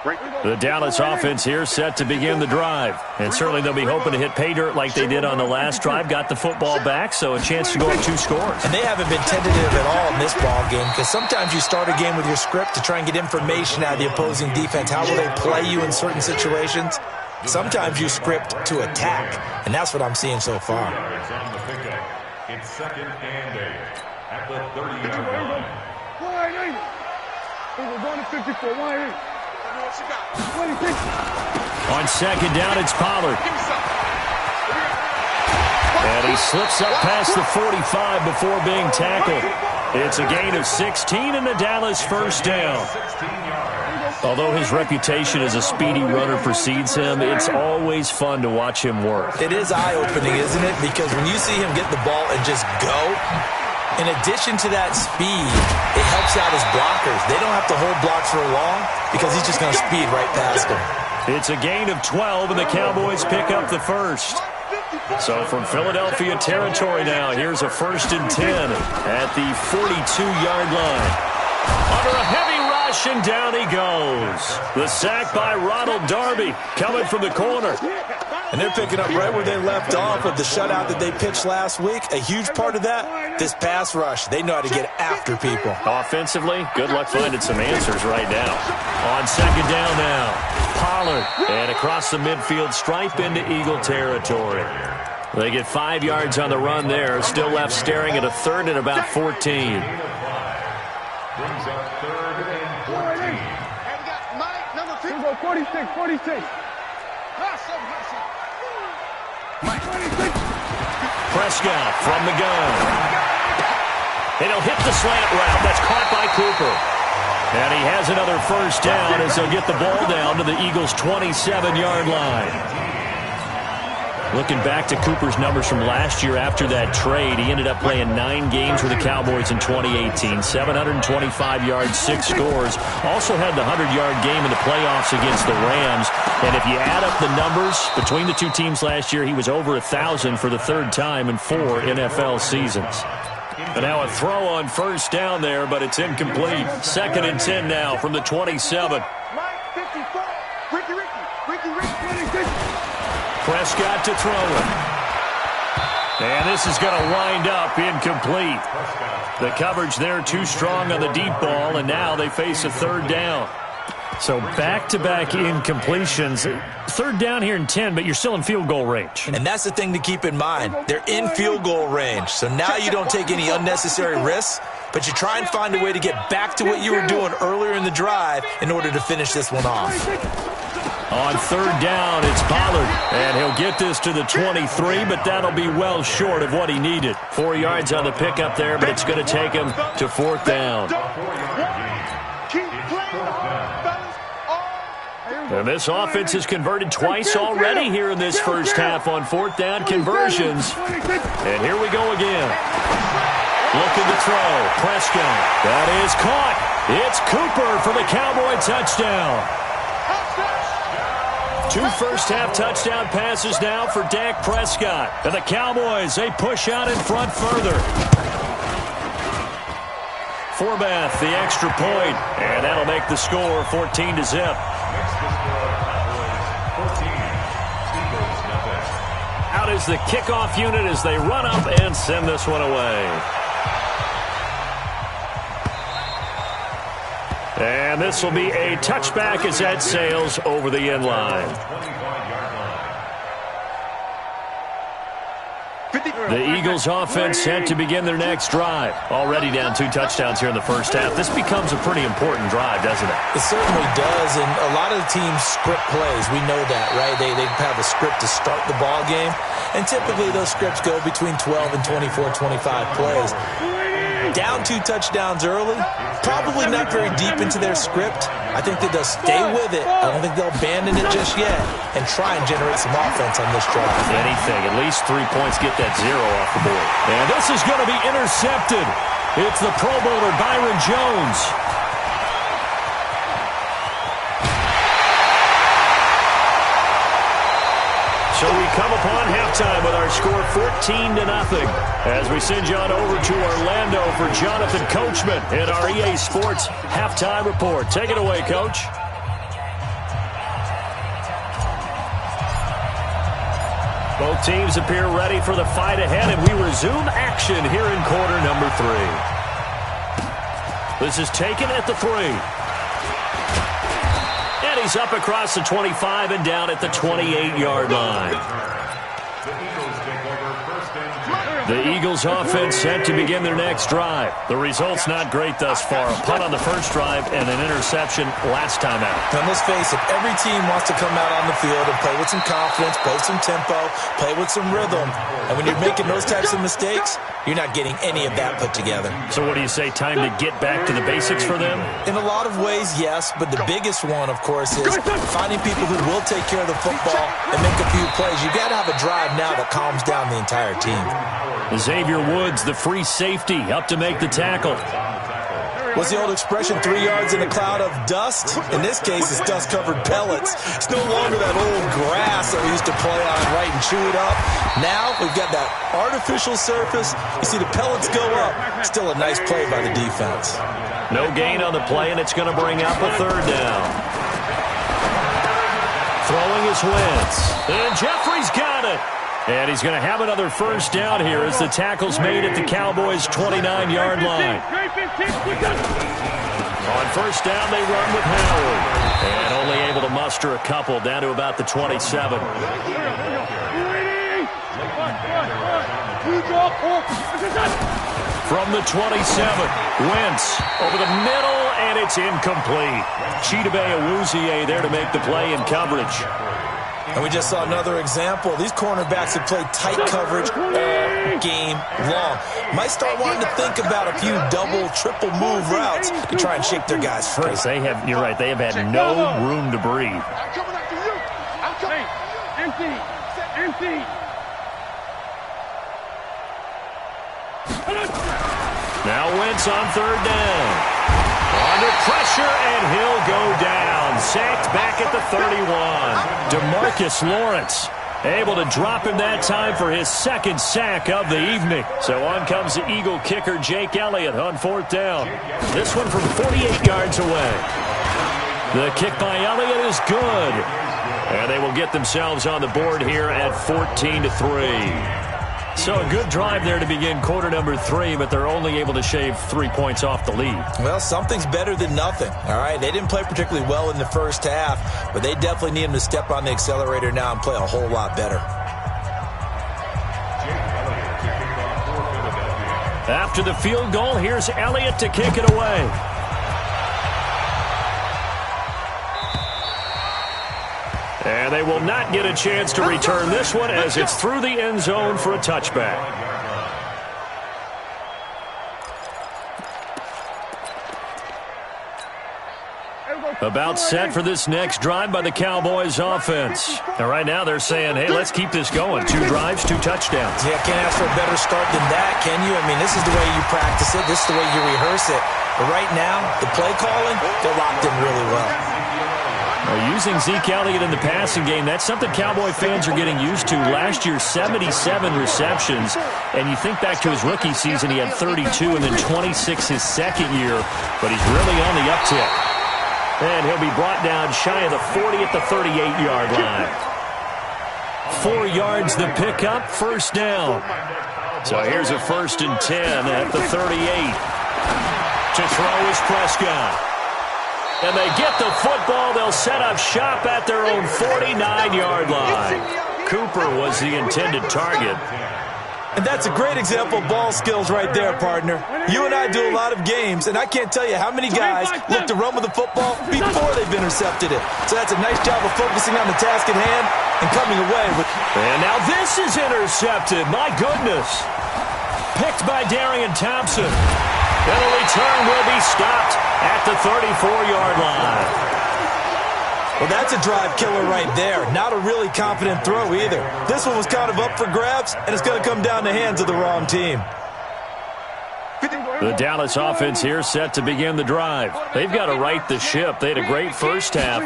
The Dallas offense here set to begin the drive. And certainly they'll be hoping to hit pay dirt like they did on the last drive. Got the football back, so a chance to go up 2 scores. And they haven't been tentative at all in this ball game, because sometimes you start a game with your script to try and get information out of the opposing defense. How will they play you in certain situations? Sometimes you script to attack, and that's what I'm seeing so far. It's 2nd and 8 at the 30-yard line. We're going to 54. 1-8. On 2nd down, it's Pollard. And he slips up past the 45 before being tackled. It's a gain of 16 and a Dallas first down. Although his reputation as a speedy runner precedes him, it's always fun to watch him work. It is eye-opening, isn't it? Because when you see him get the ball and just go, in addition to that speed, it helps out his blockers. They don't have to hold blocks for long because he's just going to speed right past them. It's a gain of 12, and the Cowboys pick up the first. So from Philadelphia territory now, here's a 1st and 10 at the 42-yard line. Under a heavy rush, and down he goes. The sack by Ronald Darby coming from the corner. And they're picking up right where they left off with the shutout that they pitched last week. A huge part of that, this pass rush. They know how to get after people. Offensively, good luck finding some answers right now. On 2nd down now, Pollard. And across the midfield stripe into Eagle territory. They get 5 yards on the run there. Still left staring at a 3rd and about 14. Brings up 3rd and 14. Mike, number 46, 46. Prescott from the gun. And he'll hit the slant route. That's caught by Cooper. And he has another first down as they'll get the ball down to the Eagles' 27-yard line. Looking back to Cooper's numbers from last year after that trade, he ended up playing 9 games with the Cowboys in 2018. 725 yards, 6 scores. Also had the 100-yard game in the playoffs against the Rams. And if you add up the numbers between the 2 teams last year, he was over 1,000 for the 3rd time in 4 NFL seasons. And now a throw on first down there, but it's incomplete. 2nd and 10 now from the 27. Prescott to throw it. And this is going to wind up incomplete. The coverage there too strong on the deep ball, and now they face a 3rd down. So back-to-back incompletions. 3rd down here in 10, but you're still in field goal range. And that's the thing to keep in mind. They're in field goal range. So now you don't take any unnecessary risks, but you try and find a way to get back to what you were doing earlier in the drive in order to finish this one off. On 3rd down, it's Pollard. And he'll get this to the 23, but that'll be well short of what he needed. 4 yards on the pickup there, but it's going to take him to 4th down. And this offense has converted twice already here in this first half on 4th down conversions. And here we go again. Looking to throw. Prescott. That is caught. It's Cooper for the Cowboy touchdown. 2 first-half touchdown passes now for Dak Prescott. And the Cowboys, they push out in front further. Forbath, the extra point, and that'll make the score 14-0. Out is the kickoff unit as they run up and send this one away. And this will be a touchback as that sails over the end line. The Eagles offense set to begin their next drive. Already down 2 touchdowns here in the first half. This becomes a pretty important drive, doesn't it? It certainly does, and a lot of the teams script plays. We know that, right? They have a script to start the ball game, and typically those scripts go between 12 and 24, 25 plays. Down 2 touchdowns early, probably not very deep into their script. I think that they'll stay with it. I don't think they'll abandon it just yet and try and generate some offense on this drive. Anything, at least 3 points, get that 0 off the board. And this is going to be intercepted. It's the Pro Bowler Byron Jones. So we come upon halftime with our score 14-0 as we send you on over to Orlando for Jonathan Coachman in our EA Sports Halftime Report. Take it away, Coach. Both teams appear ready for the fight ahead, and we resume action here in quarter number 3. This is taken at the 3. And he's up across the 25 and down at the 28-yard line. The Eagles offense set to begin their next drive. The result's not great thus far. A punt on the first drive and an interception last time out. Now, let's face it, every team wants to come out on the field and play with some confidence, play with some tempo, play with some rhythm. And when you're making those types of mistakes, you're not getting any of that put together. So what do you say, time to get back to the basics for them? In a lot of ways, yes, but the biggest one, of course, is finding people who will take care of the football and make a few plays. You've got to have a drive now that calms down the entire team. Xavier Woods, the free safety, up to make the tackle. What's the old expression, 3 yards in a cloud of dust? In this case, it's dust-covered pellets. It's no longer that old grass that we used to play on, right, and chew it up. Now we've got that artificial surface. You see the pellets go up. Still a nice play by the defense. No gain on the play, and it's going to bring up a third down. Throwing his Wentz. And Jeffrey's got it. And he's going to have another first down here as the tackle's made at the Cowboys' 29-yard line. On first down, they run with Howard. And only able to muster a couple down to about the 27. From the 27, Wentz over the middle, and it's incomplete. Chidobe Awuzie there to make the play in coverage. And we just saw another example. These cornerbacks have played tight coverage all game long. Might start wanting to think about a few double, triple move routes to try and shake their guys free. Because they have, you're right, they have had no room to breathe. I'm coming after you. I'm coming. Empty. Now Wentz on third down. Under pressure, and he'll go down. Sacked back at the 31. DeMarcus Lawrence able to drop him that time for his second sack of the evening. So on comes the Eagle kicker, Jake Elliott, on fourth down. This one from 48 yards away. The kick by Elliott is good. And they will get themselves on the board here at 14-3. So a good drive there to begin quarter number 3, but they're only able to shave 3 points off the lead. Well, something's better than nothing, all right? They didn't play particularly well in the first half, but they definitely need them to step on the accelerator now and play a whole lot better. After the field goal, here's Elliott to kick it away. And they will not get a chance to return this one as it's through the end zone for a touchback. About set for this next drive by the Cowboys offense. And right now they're saying, hey, let's keep this going. 2 drives, 2 touchdowns. Yeah, can't ask for a better start than that, can you? I mean, this is the way you practice it. This is the way you rehearse it. But right now, the play calling, they're locked in really well. Using Zeke Elliott in the passing game, that's something Cowboy fans are getting used to. Last year, 77 receptions. And you think back to his rookie season, he had 32 and then 26 his second year. But he's really on the uptick. And he'll be brought down shy of the 40 at the 38-yard line. 4 yards the pickup, first down. So here's a 1st and 10 at the 38. To throw is Prescott. And they get the football. They'll set up shop at their own 49-yard line. Cooper was the intended target. And that's a great example of ball skills right there, partner. You and I do a lot of games, and I can't tell you how many guys look to run with the football before they've intercepted it. So that's a nice job of focusing on the task at hand and coming away with. And now this is intercepted. My goodness. Picked by Darian Thompson. And the return will be stopped at the 34-yard line. Well, that's a drive killer right there. Not a really confident throw either. This one was kind of up for grabs, and it's going to come down the hands of the wrong team. The Dallas offense here set to begin the drive. They've got to right the ship. They had a great first half,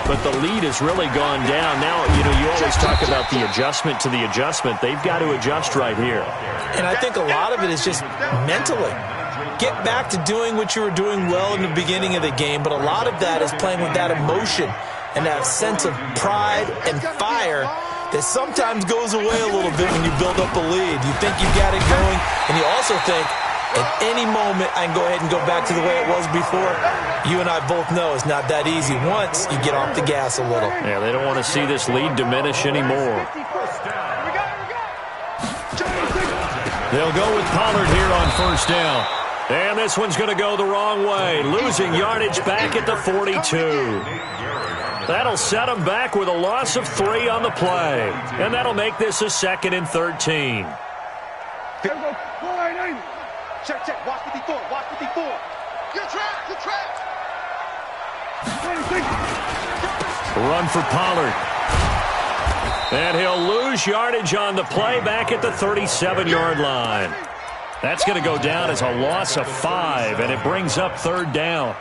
but the lead has really gone down. Now, you always talk about the adjustment to the adjustment. They've got to adjust right here. And I think a lot of it is just mentally. Get back to doing what you were doing well in the beginning of the game, but a lot of that is playing with that emotion and that sense of pride and fire that sometimes goes away a little bit when you build up a lead. You think you got it going, and you also think, at any moment, I can go ahead and go back to the way it was before. You and I both know it's not that easy once you get off the gas a little. Yeah, they don't want to see this lead diminish anymore. They'll go with Pollard here on first down. And this one's going to go the wrong way, losing yardage back at the 42. That'll set them back with a loss of 3 on the play. And that'll make this a 2nd and 13. Check, check. Watch 54. Watch 54. Good track. Good track. Run for Pollard. And he'll lose yardage on the play back at the 37-yard line. That's going to go down as a loss of 5, and it brings up 3rd down.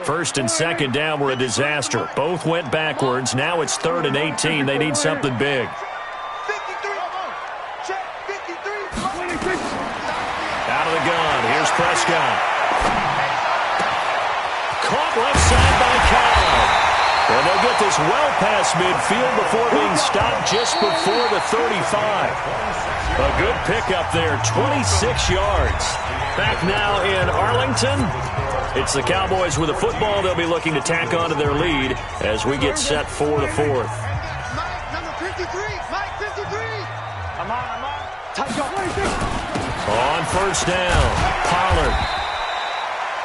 1st and 2nd down were a disaster. Both went backwards. Now it's 3rd and 18. They need something big. 53. Check. 53. Out of the gun. Here's Prescott. Caught left side by Cobb. And they'll get this well past midfield before being stopped just before the 35. A good pickup there, 26 yards. Back now in Arlington. It's the Cowboys with the football. They'll be looking to tack onto their lead as we get set for the 4th. Mike, number 53. Mike, 53. I'm on. Tight go. On first down, Pollard.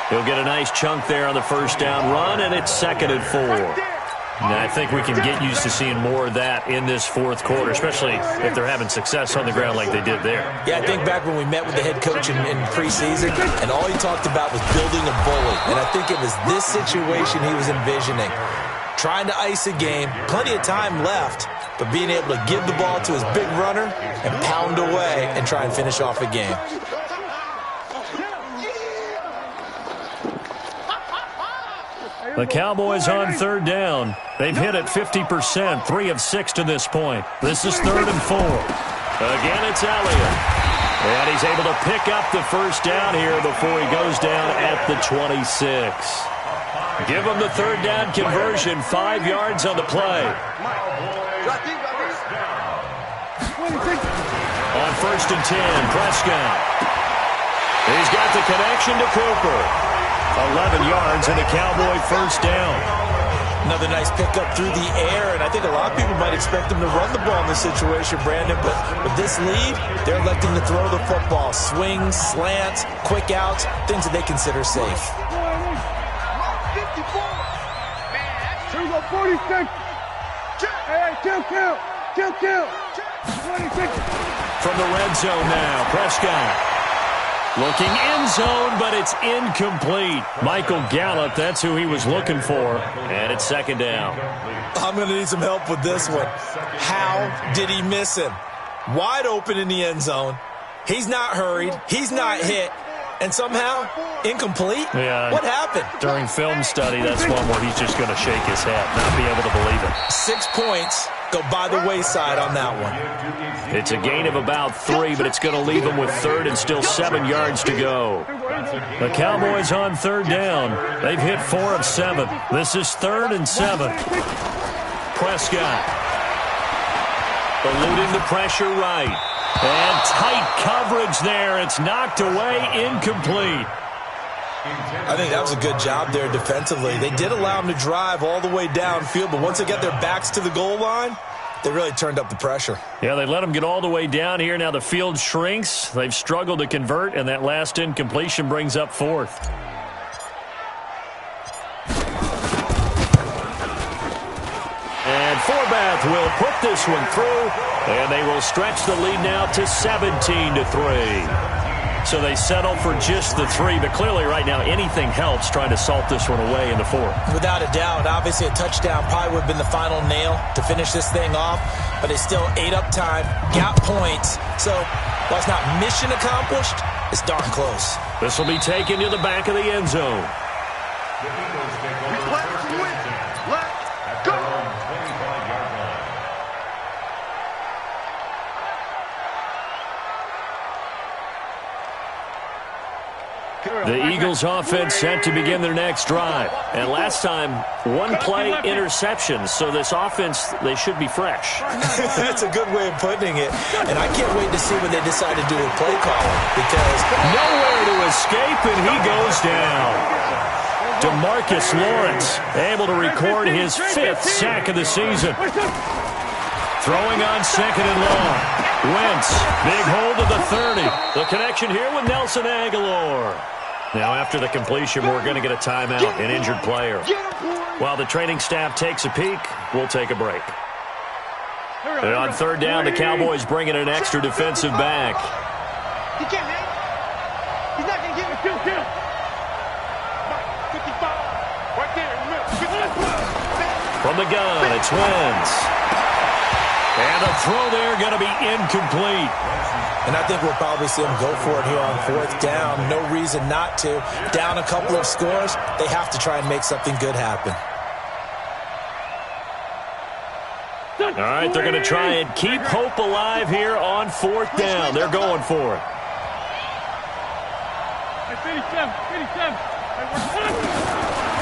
He'll get a nice chunk there on the first down run, and it's 2nd and 4. Now, I think we can get used to seeing more of that in this 4th quarter, especially if they're having success on the ground like they did there. Yeah, I think back when we met with the head coach in preseason, and all he talked about was building a bully. And I think it was this situation he was envisioning. Trying to ice a game, plenty of time left, but being able to give the ball to his big runner and pound away and try and finish off a game. The Cowboys on 3rd down. They've hit it 50%, 3 of 6 to this point. This is 3rd and 4. Again, it's Elliott. And he's able to pick up the first down here before he goes down at the 26. Give him the 3rd down conversion, 5 yards on the play. On 1st and 10, Prescott. He's got the connection to Cooper. 11 yards and a Cowboy first down. Another nice pickup through the air, and I think a lot of people might expect them to run the ball in this situation, Brandon, but with this lead, they're electing to throw the football. Swings, slants, quick outs, things that they consider safe. 46. Hey, kill. 26. From the red zone now, Prescott. Looking end zone, but it's incomplete. Michael Gallup, that's who he was looking for. And it's 2nd down. I'm going to need some help with this one. How did he miss him? Wide open in the end zone. He's not hurried. He's not hit. And somehow, incomplete? Yeah. What happened? During film study, that's one where he's just going to shake his head, not be able to believe it. 6 points go by the wayside on that one. It's a gain of about 3, but it's going to leave him with 3rd and still 7 yards to go. The Cowboys on 3rd down. They've hit 4 of 7. This is 3rd and 7. Prescott. Eluding the pressure right. And tight coverage there. It's knocked away, incomplete. I think that was a good job there defensively. They did allow him to drive all the way downfield, but once they got their backs to the goal line, they really turned up the pressure. Yeah, they let him get all the way down here. Now the field shrinks. They've struggled to convert, and that last incompletion brings up 4th. And Forbath will put this one through, and they will stretch the lead now to 17-3. So they settle for just the 3, but clearly right now anything helps trying to salt this one away in the 4th. Without a doubt, obviously a touchdown probably would have been the final nail to finish this thing off, but they still ate up time, got points. So while it's not mission accomplished, it's darn close. This will be taken to the back of the end zone. The Eagles offense set to begin their next drive. And last time, one play interception. So this offense, they should be fresh. That's a good way of putting it. And I can't wait to see what they decide to do with play calling. Because nowhere to escape, and he goes down. DeMarcus Lawrence able to record his 5th sack of the season. Throwing on 2nd and long. Wentz, big hold of the 30. The connection here with Nelson Aguilar. Now after the completion, we're going to get a timeout, an injured player. While the training staff takes a peek, we'll take a break. And on 3rd down, the Cowboys bring in an extra defensive back. He can't hang. He's not going to give it. Kill. 55. Right there. From the gun, it's Wentz. And a throw there going to be incomplete. And I think we'll probably see them go for it here on 4th down. No reason not to. Down a couple of scores, they have to try and make something good happen. All right, they're going to try and keep hope alive here on 4th down. They're going for it.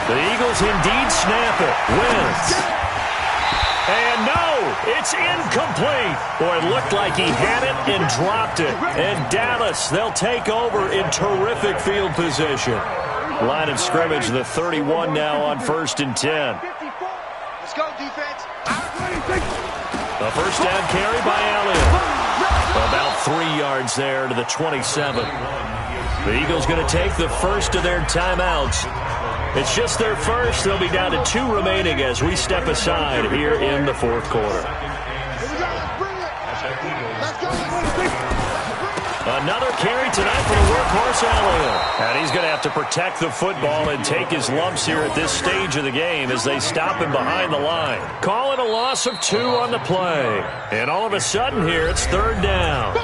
The Eagles indeed snap it. Wentz. And no, it's incomplete. Boy, it looked like he had it and dropped it. And Dallas, they'll take over in terrific field position. Line of scrimmage, the 31 now on 1st and 10. Let's go, defense. A 1st down carry by Elliott. About 3 yards there to the 27. The Eagles going to take the first of their timeouts. It's just their first. They'll be down to 2 remaining as we step aside here in the 4th quarter. Another carry tonight for the workhorse Elliott. And he's going to have to protect the football and take his lumps here at this stage of the game as they stop him behind the line. Call it a loss of 2 on the play. And all of a sudden here, it's 3rd down.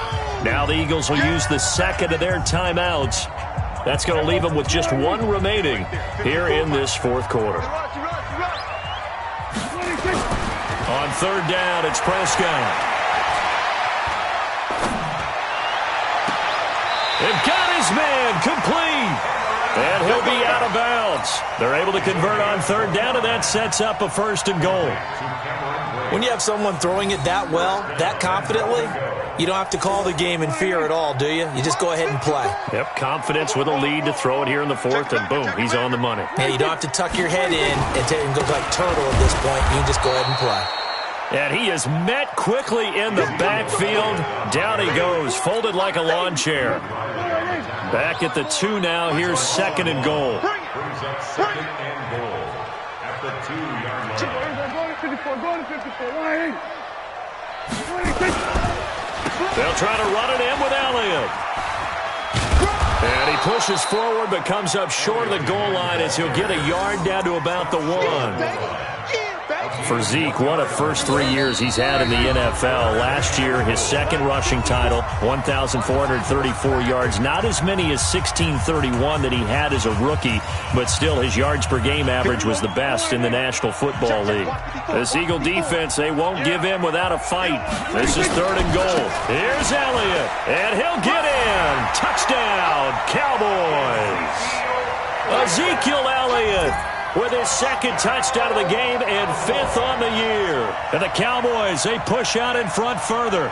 Now the Eagles will use the 2nd of their timeouts. That's going to leave them with just 1 remaining here in this 4th quarter. On 3rd down, it's Prescott. They've got his man complete. And he'll be out of bounds. They're able to convert on 3rd down, and that sets up a 1st and goal. When you have someone throwing it that well, that confidently, you don't have to call the game in fear at all, do you? You just go ahead and play. Yep, confidence with a lead to throw it here in the 4th, and boom, he's on the money. Yeah, you don't have to tuck your head in and go like turtle at this point. You can just go ahead and play. And he is met quickly in the backfield. Down he goes, folded like a lawn chair. Back at the 2 now. Here's 2nd and goal. Brings up 2nd and goal at the 2-yard line. They'll try to run it in with Elliott. And he pushes forward but comes up short of the goal line as he'll get a yard down to about the 1. For Zeke, what a first 3 years he's had in the NFL. Last year, his 2nd rushing title, 1,434 yards. Not as many as 1,631 that he had as a rookie, but still his yards per game average was the best in the National Football League. This Eagle defense, they won't give in without a fight. This is 3rd and goal. Here's Elliott, and he'll get in. Touchdown, Cowboys. Ezekiel Elliott with his 2nd touchdown of the game and 5th on the year. And the Cowboys, they push out in front further.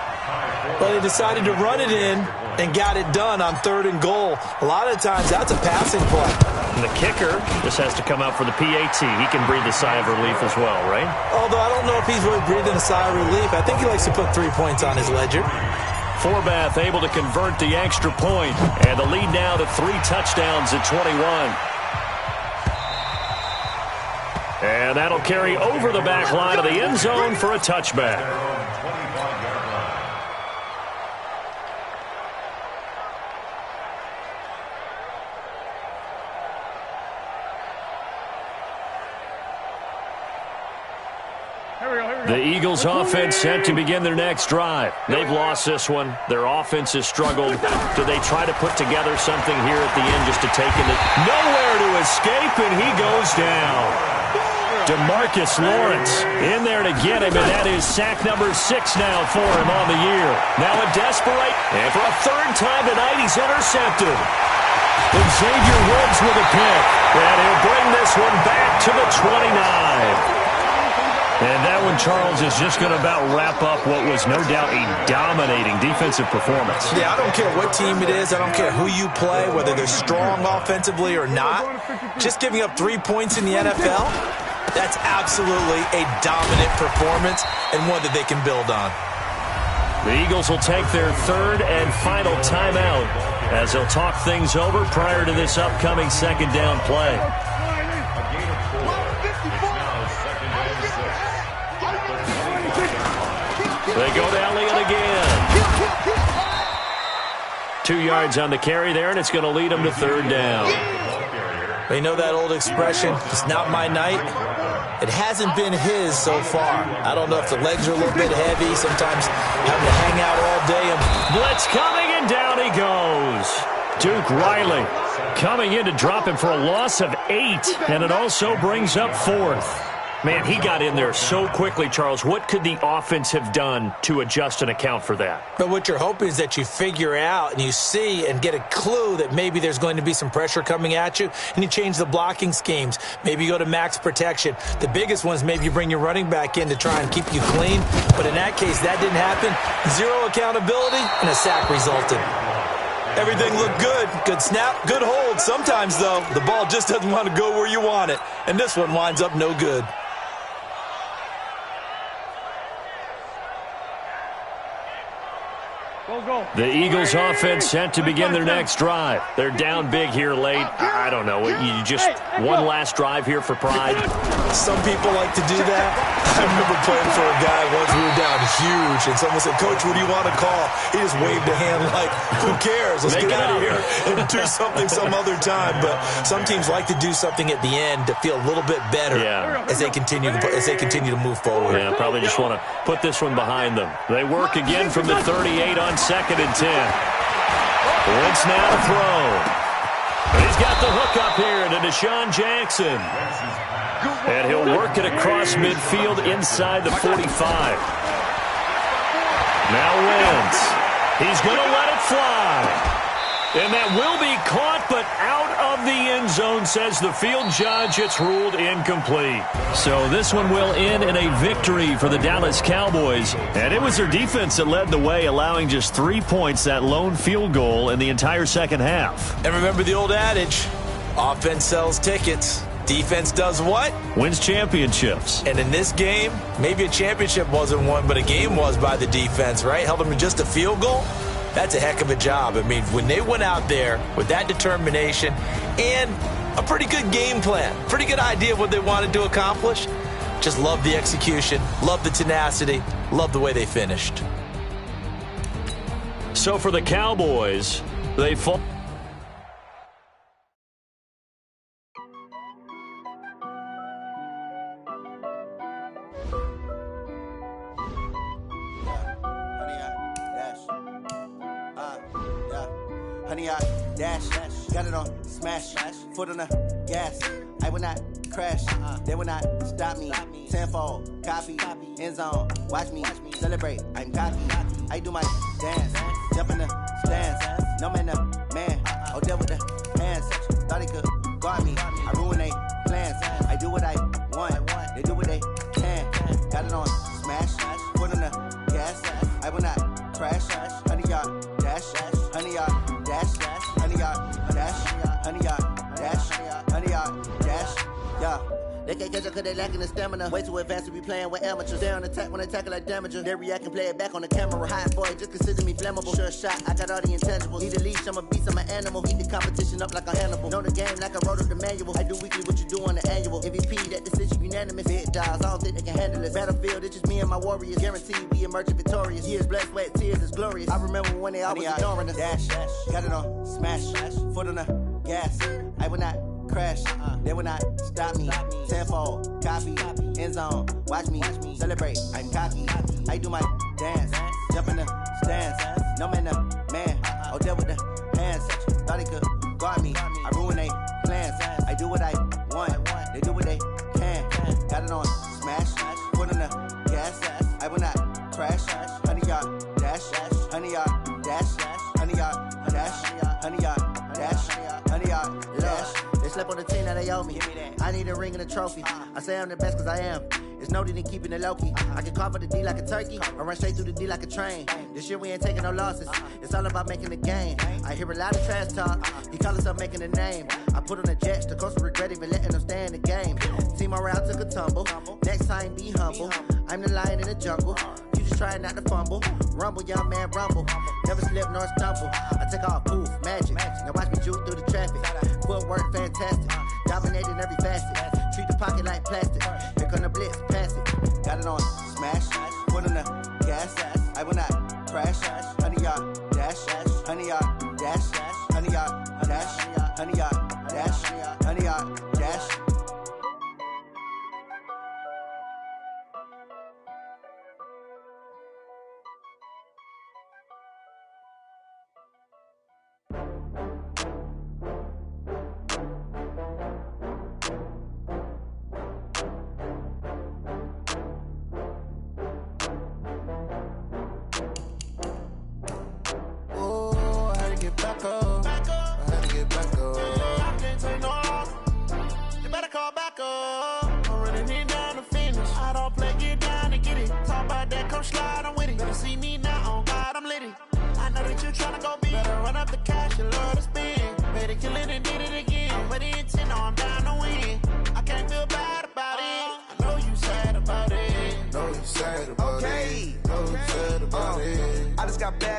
Well, they decided to run it in and got it done on 3rd and goal. A lot of times, that's a passing play. And the kicker just has to come out for the PAT. He can breathe a sigh of relief as well, right? Although I don't know if he's really breathing a sigh of relief. I think he likes to put 3 points on his ledger. Forbath able to convert the extra point. And the lead now to 3 touchdowns at 21. And that'll carry over the back line of the end zone for a touchback. The Eagles offense set to begin their next drive. They've lost this one. Their offense has struggled. Do they try to put together something here at the end just to take it? Nowhere to escape, and he goes down. DeMarcus Lawrence in there to get him, and that is sack number 6 now for him on the year. Now a desperate, and for a 3rd time tonight, he's intercepted. Xavier Woods with a pick. And he'll bring this one back to the 29. And that one, Charles, is just going to about wrap up what was no doubt a dominating defensive performance. Yeah, I don't care what team it is. I don't care who you play, whether they're strong offensively or not. Just giving up 3 points in the NFL, that's absolutely a dominant performance and one that they can build on. The Eagles will take their third and final timeout as they'll talk things over prior to this upcoming second down play. They go to Elliott again. 2 yards on the carry there, and it's going to lead them to third down. You know that old expression, it's not my night? It hasn't been his so far. I don't know if the legs are a little bit heavy, sometimes having to hang out all day. Blitz coming, and down he goes. Duke Riley coming in to drop him for a loss of 8, and it also brings up fourth. Man, he got in there so quickly, Charles. What could the offense have done to adjust and account for that? But what you're hoping is that you figure out and you see and get a clue that maybe there's going to be some pressure coming at you, and you change the blocking schemes. Maybe you go to max protection. The biggest one is maybe you bring your running back in to try and keep you clean. But in that case, that didn't happen. Zero accountability, and a sack resulted. Everything looked good. Good snap, good hold. Sometimes, though, the ball just doesn't want to go where you want it. And this one winds up no good. The Eagles offense set to begin their next drive. They're down big here late. I don't know. You just one last drive here for pride. Some people like to do that. I remember playing for a guy once. We were down huge, and someone said, "Coach, what do you want to call?" He just waved a hand like, "Who cares? Let's get out of here and do something some other time." But some teams like to do something at the end to feel a little bit better as they continue to move forward. Yeah, probably just want to put this one behind them. They work again from the 38 on second and 10. Wentz now to throw. He's got the hook up here to Deshaun Jackson. And he'll work it across midfield inside the 45. Now Wentz. He's going to let it fly. And that will be caught, but out of the end zone, says the field judge. It's ruled incomplete. So this one will end in a victory for the Dallas Cowboys. And it was their defense that led the way, allowing just 3 points, that lone field goal in the entire second half. And remember the old adage, offense sells tickets. Defense does what? Wins championships. And in this game, maybe a championship wasn't won, but a game was by the defense, right? Held them to just a field goal. That's a heck of a job. I mean, when they went out there with that determination and a pretty good game plan, pretty good idea of what they wanted to accomplish, just love the execution, love the tenacity, love the way they finished. So for the Cowboys, they fall. Honey, I dash, got it on smash, foot on the gas. I will not crash, they will not stop me. Tenfold, copy, end zone, watch me celebrate. I'm cocky, I do my dance, jump in the stands. No man, the man, oh deal with the hands. Thought he could guard me, I ruin they plans. I do what I want, they do what they can. Got it on smash, foot on the gas. I will not crash, honey, y'all dash, honey, y'all dash, honey, y'all dash, honey, y'all dash, honey, y'all dash, yeah. They can't catch up cause they lacking the stamina. Way too advanced to be playing with amateurs. They on attack when they tackle like damager. They react and play it back on the camera. Hot boy, just consider me flammable. Sure shot, I got all the intangibles. Need a leash, I'm a beast, I'm an animal. Eat the competition up like a Hannibal. Know the game like I wrote up the manual. I do weekly what you do on the annual. MVP, that decision unanimous. Big dials, I don't think they can handle it. Battlefield, it's just me and my warriors. Guaranteed we emerging victorious. Years, blood, sweat, tears, it's glorious. I remember when they always ignoring us. Dash, got it on smash, foot on the gas. I will not crash, they will not stop me. Tenfold, copy, end zone, watch me celebrate. I'm cocky, I do my dance, jump in the stands. No man, the man, oh deal with the hands. Thought he could guard me, I ruin they plans. I do what I want, they do what they can. Got it on smash, foot on the gas. I will not crash, honey, y'all dash, honey, y'all dash, honey, y'all dash, honey, y'all dash, honey, y'all dash. slept on the team that they owe me. I need a ring and a trophy. I say I'm the best cause I am. It's no need in keeping it low-key. I can carve for the D like a turkey, or run straight through the D like a train. This year we ain't taking no losses. It's all about making the game. I hear a lot of trash talk. He call himself making a name. I put on the Jets, the coach regret even letting them stay in the game. Team morale took a tumble. Next time be humble. I'm the lion in the jungle. You just trying not to fumble. Rumble, young man, rumble. Never slip nor stumble. I take off, poof, magic. Now watch me juke through the traffic. Footwork fantastic. Dominating every facet. Treat the pocket like plastic. Here come the blitz, pass it. Got it on smash. Put on the gas. I will not crash. 100-yard dash. 100-yard dash. 100-yard dash. 100-yard dash. 100-yard dash.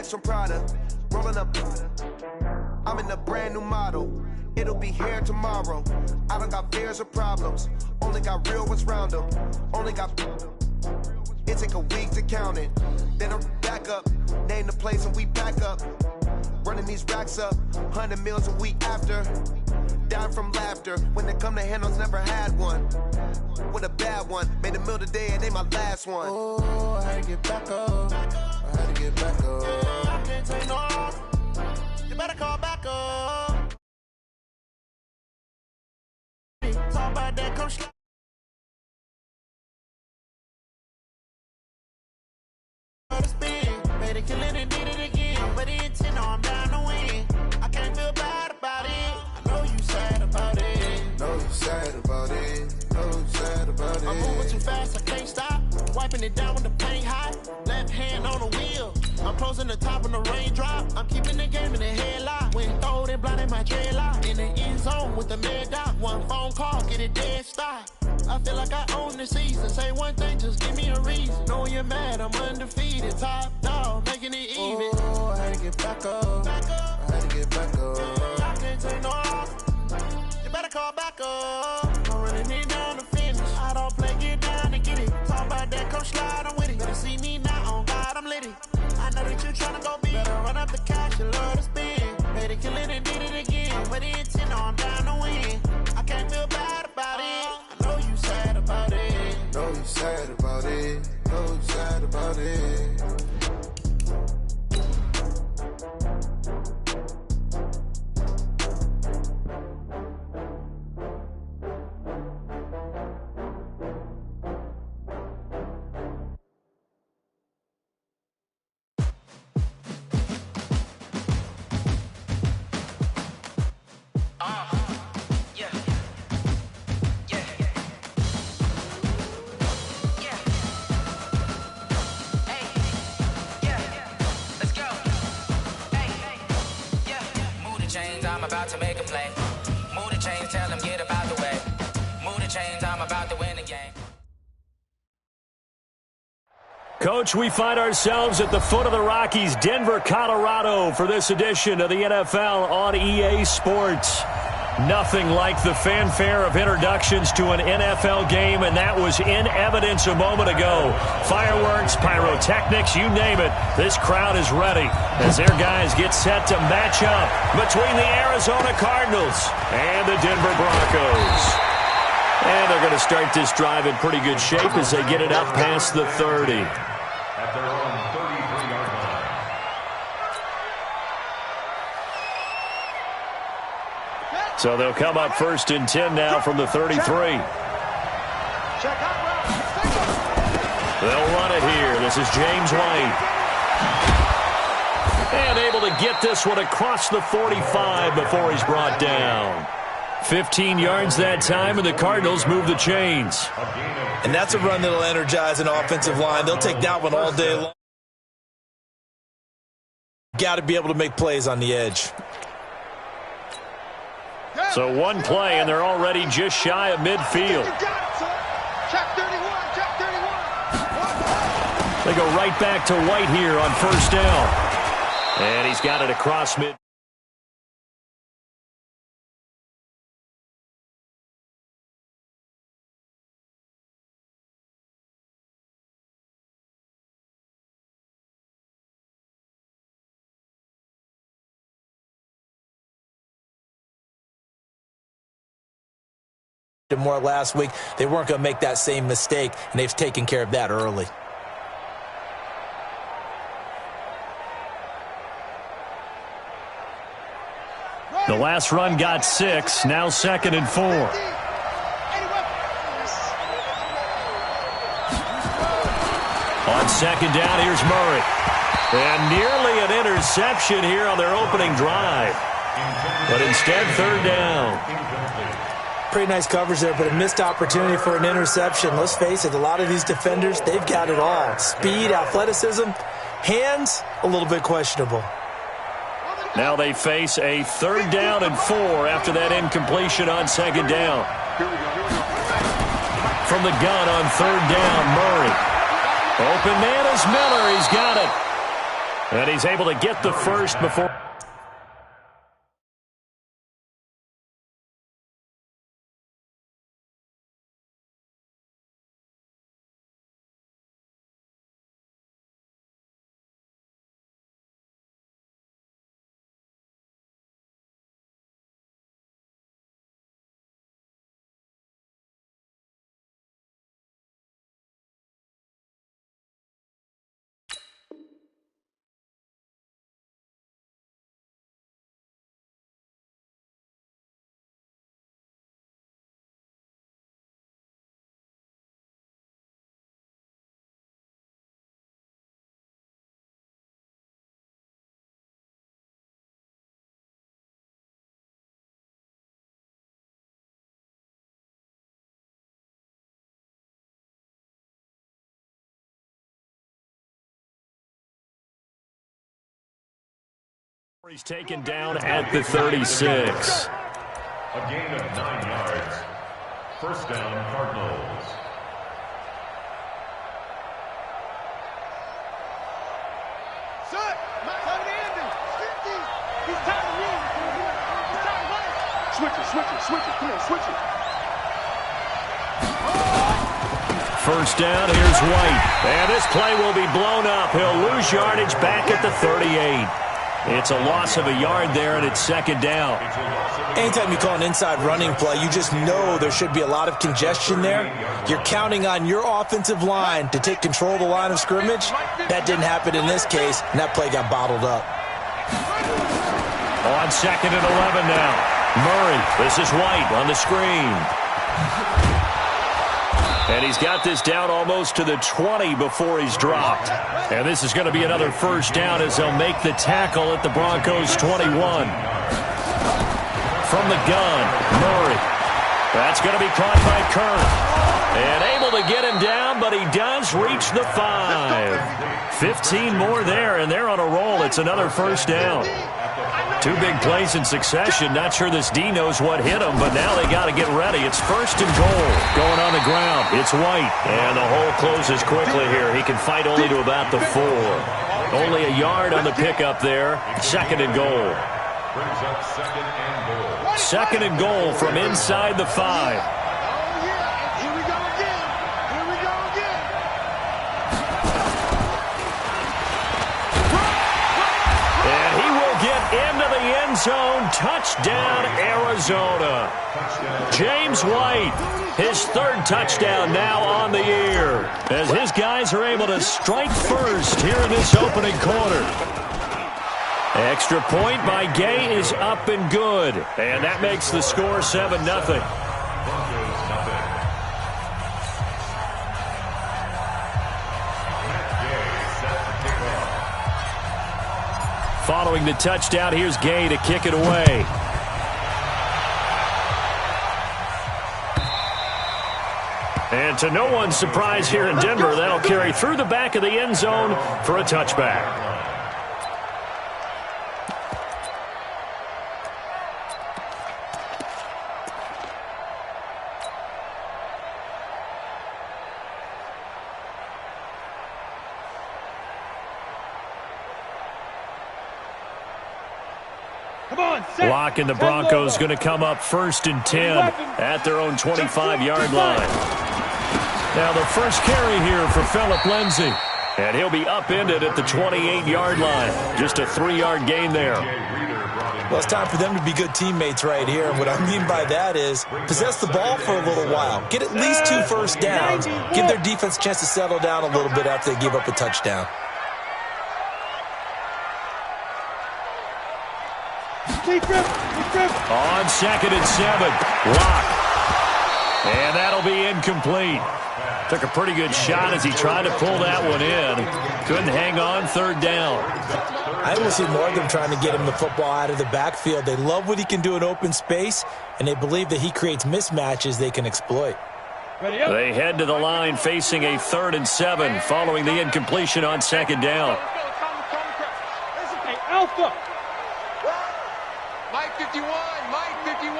From Prada, rolling up. I'm in a brand new model. It'll be here tomorrow. I don't got fears or problems. Only got real ones round them. Only got. It take a week to count it. Then I'm back up. Name the place and we back up. Running these racks up. 100 meals a week after. Dying from laughter. When they come to handles, never had one. With a bad one. Made a meal today and they my last one. Oh, I had to get back up. I had to get back up. I can't take no off. You better call back up. Talk about that, come slide. Made a killing and did it again. But the intent, no, I'm down to win. I can't feel bad about it. I know you sad about it. Know you sad about it. Know you sad about it. I'm moving too fast, I can't stop. Wiping it down with the paint hot. Left hand on the wheel. I'm closing the top when the raindrop. I'm keeping the game in the headlock. When throwed and blinded my dreadlock. In the end zone with the mad dot. One phone call, get it dead stop. I feel like I own the season. Say one thing, just give me a reason. Know you're mad, I'm undefeated. Top dog, making it even. Oh, I had to get back up. I had to get back up. I can't take no off. You better call back up. I'm running it down to finish. I don't play, get down and get it. Talk about that, come slide, I'm with it. Better see me now, on God, I'm litty. I know that you're trying to go big. Better run up the cash, you love to spin. Made a killing and did it again. But the intent, no, I'm down to win. I can't feel bad about it. I know you sad about it. Know you sad about it. Know you sad about it. About to make a play. Move the chains, tell them get about the way. Move the chains, I'm about to win the game. Coach, we find ourselves at the foot of the Rockies, Denver, Colorado, for this edition of the NFL on EA Sports. Nothing like the fanfare of introductions to an NFL game, and that was in evidence a moment ago. Fireworks, pyrotechnics, you name it. This crowd is ready as their guys get set to match up between the Arizona Cardinals and the Denver Broncos. And they're going to start this drive in pretty good shape as they get it up past the 30. At their own 33-yard line. So they'll come up 1st and 10 now from the 33. They'll run it here. This is James White. And able to get this one across the 45 before he's brought down. 15 yards that time, and the Cardinals move the chains. And that's a run that'll energize an offensive line. They'll take that one all day long. Got to be able to make plays on the edge. So one play, and they're already just shy of midfield. They go right back to White here on first down. And he's got it across mid. More last week. They weren't going to make that same mistake, and they've taken care of that early. The last run got 6, now 2nd and 4. On second down, here's Murray. And nearly an interception here on their opening drive. But instead, 3rd down. Pretty nice coverage there, but a missed opportunity for an interception. Let's face it, a lot of these defenders, they've got it all. Speed, athleticism, hands, a little bit questionable. Now they face a 3rd down and 4 after that incompletion on 2nd down. From the gun on 3rd down, Murray. Open man is Miller. He's got it. And he's able to get the first before. He's taken down at the 36. A gain of 9 yards. First down, Cardinals. Switch it. Come on, switch it. First down, here's White. And this play will be blown up. He'll lose yardage back at the 38. It's a loss of a yard there, and it's 2nd down. Anytime you call an inside running play, you just know there should be a lot of congestion there. You're counting on your offensive line to take control of the line of scrimmage. That didn't happen in this case, and that play got bottled up. On 2nd and 11 now. Murray, this is White on the screen. And he's got this down almost to the 20 before he's dropped. And this is going to be another first down as they'll make the tackle at the Broncos 21. From the gun, Murray. That's going to be caught by Kern. And able to get him down, but he does reach the 5. 15 more there, and they're on a roll. It's another first down. 2 big plays in succession. Not sure this D knows what hit him, but now they got to get ready. It's 1st and goal. Going on the ground, it's White. And the hole closes quickly here. He can fight only to about the 4. Only a yard on the pickup there. 2nd and goal. Brings up 2nd and goal. 2nd and goal from inside the 5. Into the end zone. Touchdown, Arizona. James White, his 3rd touchdown now on the year, as his guys are able to strike first here in this opening quarter. Extra point by Gay is up and good, and that makes the score 7-0. Following the touchdown, here's Gay to kick it away. And to no one's surprise here in Denver, that'll carry through the back of the end zone for a touchback. Lock and the Broncos going to come up 1st and 10 at their own 25-yard line. Now the first carry here for Phillip Lindsay. And he'll be upended at the 28-yard line. Just a 3-yard gain there. Well, it's time for them to be good teammates right here. And what I mean by that is possess the ball for a little while. Get at least 2 first downs. Give their defense a chance to settle down a little bit after they give up a touchdown. On 2nd and 7, Lock. And that'll be incomplete. Took a pretty good shot as he tried to pull that one in. Couldn't hang on 3rd down. I almost see more of them trying to get him the football out of the backfield. They love what he can do in open space, and they believe that he creates mismatches they can exploit. They head to the line facing a 3rd and 7 following the incompletion on 2nd down. Alpha. Mike 51, Mike 51.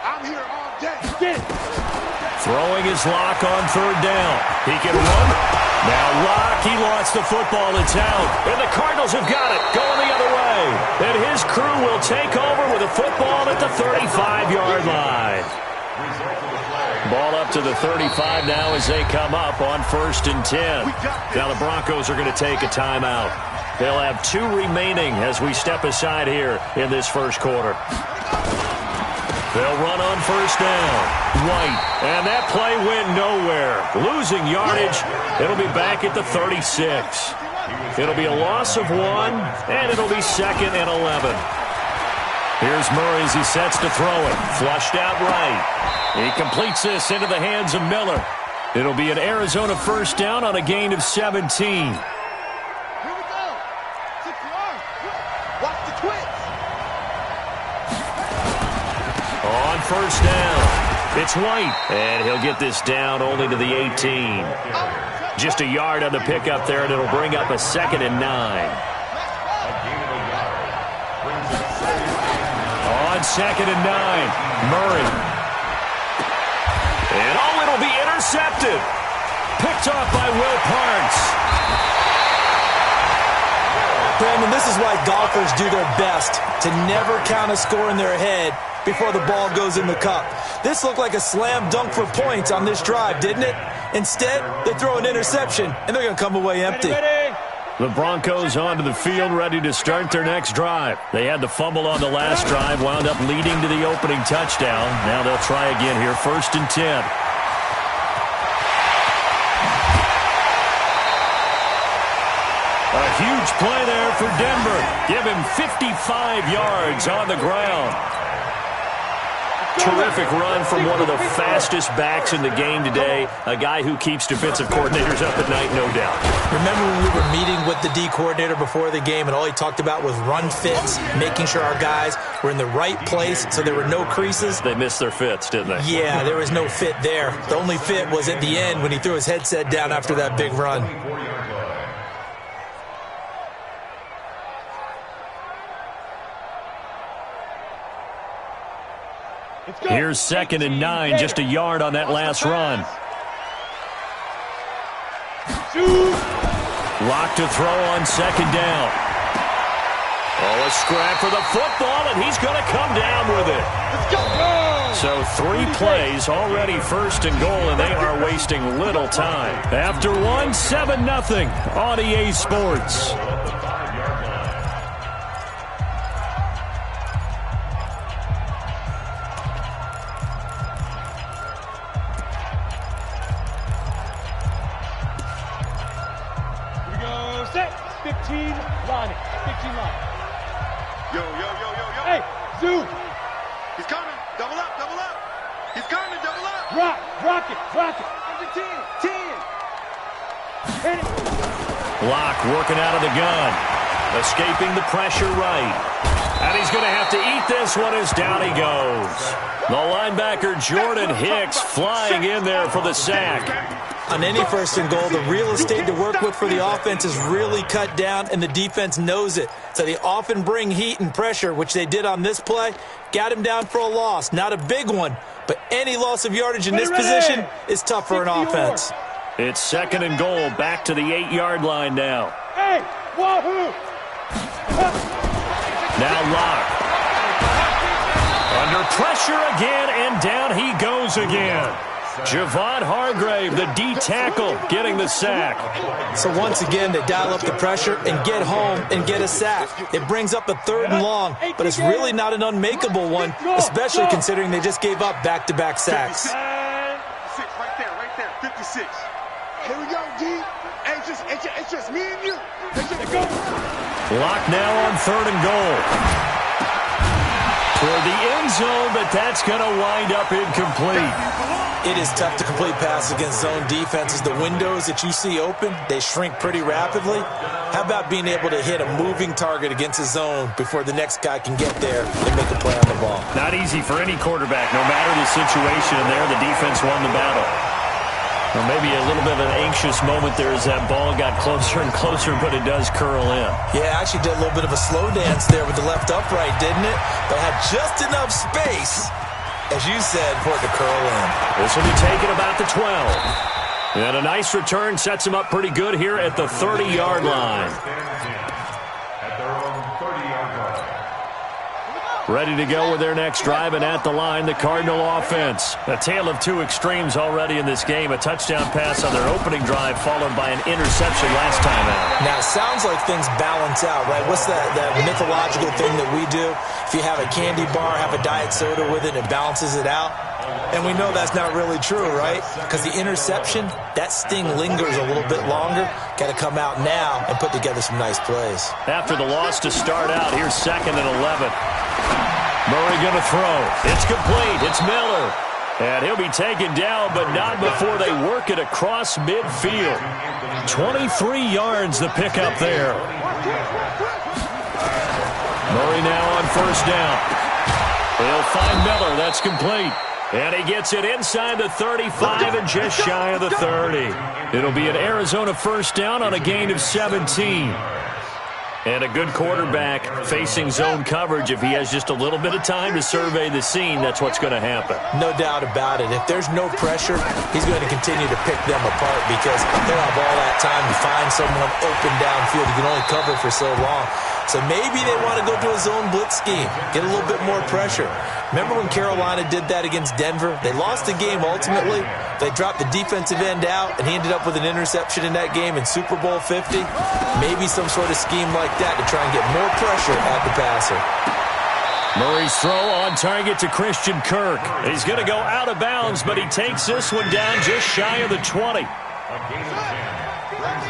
I'm here all day. Throwing his Lock on 3rd down. He can run. Now Lock, he lost the football. It's out. And the Cardinals have got it. Going the other way. And his crew will take over with a football at the 35-yard line. Ball up to the 35 now as they come up on 1st and 10. Now the Broncos are going to take a timeout. They'll have 2 remaining as we step aside here in this first quarter. They'll run on 1st down. White. And that play went nowhere. Losing yardage. It'll be back at the 36. It'll be a loss of 1, and it'll be 2nd and 11. Here's Murray as he sets to throw it. Flushed out right. He completes this into the hands of Miller. It'll be an Arizona 1st down on a gain of 17. On 1st down, it's White, and he'll get this down only to the 18. Just a yard on the pickup there, and it'll bring up a 2nd and 9. On 2nd and 9, Murray. And it'll be intercepted. Picked off by Will Parks. Brandon, this is why golfers do their best to never count a score in their head before the ball goes in the cup. This looked like a slam dunk for points on this drive, didn't it? Instead, they throw an interception, and they're going to come away empty. The Broncos onto the field, ready to start their next drive. They had the fumble on the last drive, wound up leading to the opening touchdown. Now they'll try again here, 1st and 10. A huge play there for Denver. Give him 55 yards on the ground. Terrific run from one of the fastest backs in the game today. A guy who keeps defensive coordinators up at night, no doubt. Remember when we were meeting with the D coordinator before the game and all he talked about was run fits, making sure our guys were in the right place so there were no creases? They missed their fits, didn't they? Yeah, there was no fit there. The only fit was at the end when he threw his headset down after that big run. Here's 2nd and 9, just a yard on that last run. Lock to throw on 2nd down. Oh, a scrap for the football, and he's going to come down with it. So 3 plays, already 1st and goal, and they are wasting little time. After 1, 7-0 on EA Sports. Lock working out of the gun. Escaping the pressure right. And he's going to have to eat this one as down he goes. The linebacker Jordan Hicks flying in there for the sack. On any first and goal, the real estate to work with for the offense is really cut down, and the defense knows it. So they often bring heat and pressure, which they did on this play. Got him down for a loss. Not a big one, but any loss of yardage in this position is tough for an offense. It's second and goal, back to the 8-yard line now. Hey, wahoo! Now Locke. Under pressure again, and down he goes again. Javon Hargrave, the D tackle, getting the sack. So once again, they dial up the pressure and get home and get a sack. It brings up a 3rd and long, but it's really not an unmakeable one, especially considering they just gave up back-to-back sacks. 56, right there, 56. Here we go, G. It's just me and you. Let's go. Locke now on 3rd and goal. For the end zone, but that's going to wind up incomplete. It is tough to complete passes against zone defenses. The windows that you see open, they shrink pretty rapidly. How about being able to hit a moving target against a zone before the next guy can get there and make a play on the ball? Not easy for any quarterback. No matter the situation in there, the defense won the battle. Or maybe a little bit of an anxious moment there as that ball got closer and closer, but it does curl in. Yeah, actually did a little bit of a slow dance there with the left upright, didn't it? But had just enough space, as you said, for it to curl in. This will be taken about the 12. And a nice return sets him up pretty good here at the 30-yard line. At their own 30-yard line. Ready to go with their next drive, and at the line, the Cardinal offense. A tale of two extremes already in this game. A touchdown pass on their opening drive, followed by an interception last time out. Now, it sounds like things balance out, right? What's that mythological thing that we do? If you have a candy bar, have a diet soda with it, it balances it out. And we know that's not really true, right? Because the interception, that sting lingers a little bit longer. Got to come out now and put together some nice plays. After the loss to start out, here's 2nd and 11. Murray going to throw. It's complete. It's Miller. And he'll be taken down, but not before they work it across midfield. 23 yards the pickup there. Murray now on 1st down. He'll find Miller. That's complete. And he gets it inside the 35 and just shy of the 30. It'll be an Arizona 1st down on a gain of 17. And a good quarterback facing zone coverage. If he has just a little bit of time to survey the scene, that's what's going to happen. No doubt about it. If there's no pressure, he's going to continue to pick them apart because they'll have all that time to find someone open downfield. You can only cover for so long. So maybe they want to go to a zone blitz scheme, get a little bit more pressure. Remember when Carolina did that against Denver? They lost the game ultimately. They dropped the defensive end out, and he ended up with an interception in that game in Super Bowl 50. Maybe some sort of scheme like that to try and get more pressure at the passer. Murray's throw on target to Christian Kirk. He's going to go out of bounds, but he takes this one down just shy of the 20.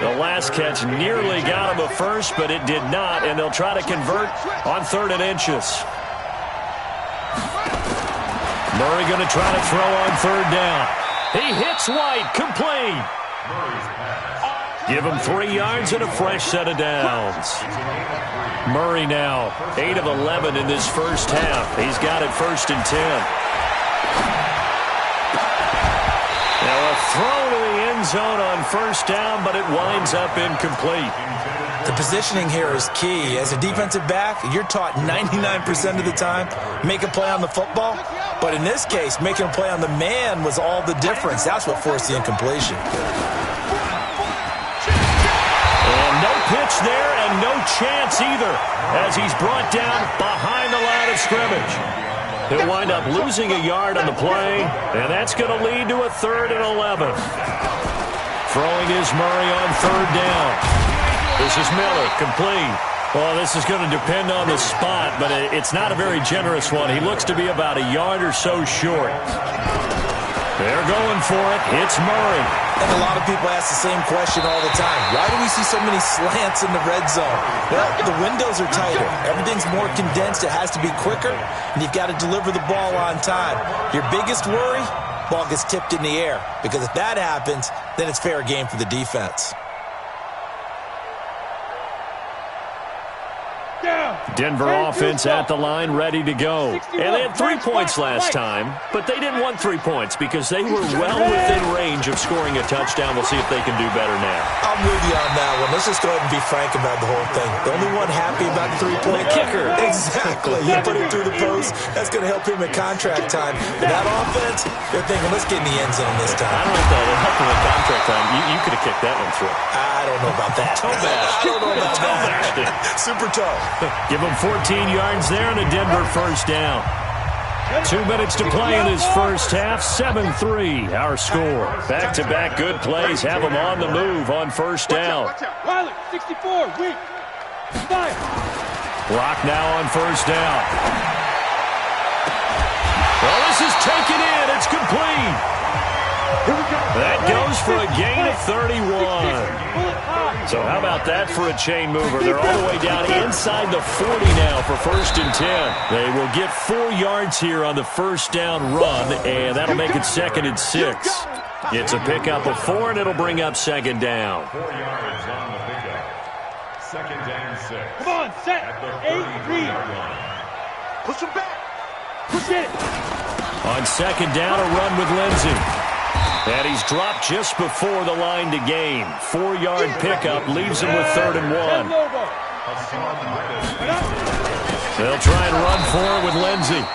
The last catch nearly got him a first, but it did not, and they'll try to convert on 3rd and inches. Murray going to try to throw on 3rd down. He hits White, complete. Give him 3 yards and a fresh set of downs. Murray now, 8 of 11 in this first half. He's got it 1st and 10. Now a throw to the end zone on 1st down, but it winds up incomplete. The positioning here is key. As a defensive back, you're taught 99% of the time, make a play on the football. But in this case, making a play on the man was all the difference. That's what forced the incompletion. And no pitch there and no chance either as he's brought down behind the line of scrimmage. He'll wind up losing a yard on the play, and that's going to lead to a 3rd and 11. Throwing is Murray on 3rd down. This is Miller, complete. Well, this is going to depend on the spot, but it's not a very generous one. He looks to be about a yard or so short. They're going for it. It's Murray. And a lot of people ask the same question all the time. Why do we see so many slants in the red zone? Well, the windows are tighter. Everything's more condensed. It has to be quicker, and you've got to deliver the ball on time. Your biggest worry, ball gets tipped in the air, because if that happens, then it's fair game for the defense. Denver offense at the line, ready to go. And they had 3 points last time, but they didn't want 3 points because they were well within range of scoring a touchdown. We'll see if they can do better now. I'm with you on that one. Let's just go ahead and be frank about the whole thing. The only one happy about the 3-point kicker. Exactly. You put it through the post. That's going to help him at contract time. And that offense, they're thinking, let's get in the end zone this time. I don't know if that helped him at contract time. You could have kicked that one through. I don't know about that. Toe bash. I don't know about that. Super toe. Give him 14 yards there and a Denver first down. 2 minutes to play in this first half. 7-3 our score. Back-to-back good plays have them on the move on first down. Riley, 64, weak. Fire. Block now on first down. Well, this is taken in. It's complete. That goes for a gain of 31. So how about that for a chain mover? They're all the way down inside the 40 now for 1st and 10. They will get 4 yards here on the first down run, and that'll make it 2nd and 6. It's a pickup of 4, and it'll bring up 2nd down. 4 yards on the pickup. 2nd and 6. Come on, set. At the 8, 3. 33-yard line. Push him back. Push it. On 2nd down, a run with Lindsey. And he's dropped just before the line to gain. 4-yard pickup leaves him with 3rd and 1. They'll try and run forward with Lindsey.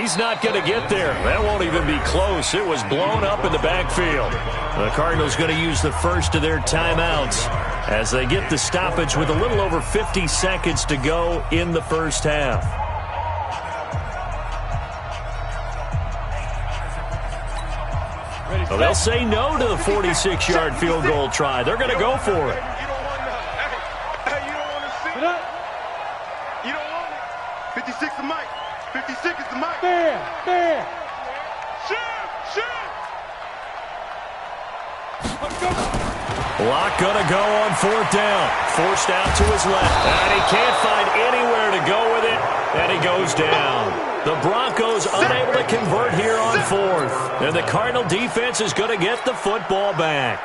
He's not going to get there. That won't even be close. It was blown up in the backfield. The Cardinals going to use the first of their timeouts as they get the stoppage with a little over 50 seconds to go in the first half. Well, they'll say no to the 46-yard field goal try. They're going to go for it. You don't want to see it. You don't want it. 56 is Mike. 56 is the Mike. There. Shoot. Lock going to go on 4th down. Forced out to his left. And he can't find anywhere to go with it. And he goes down. The Broncos unable to convert here on 4th. And the Cardinal defense is going to get the football back.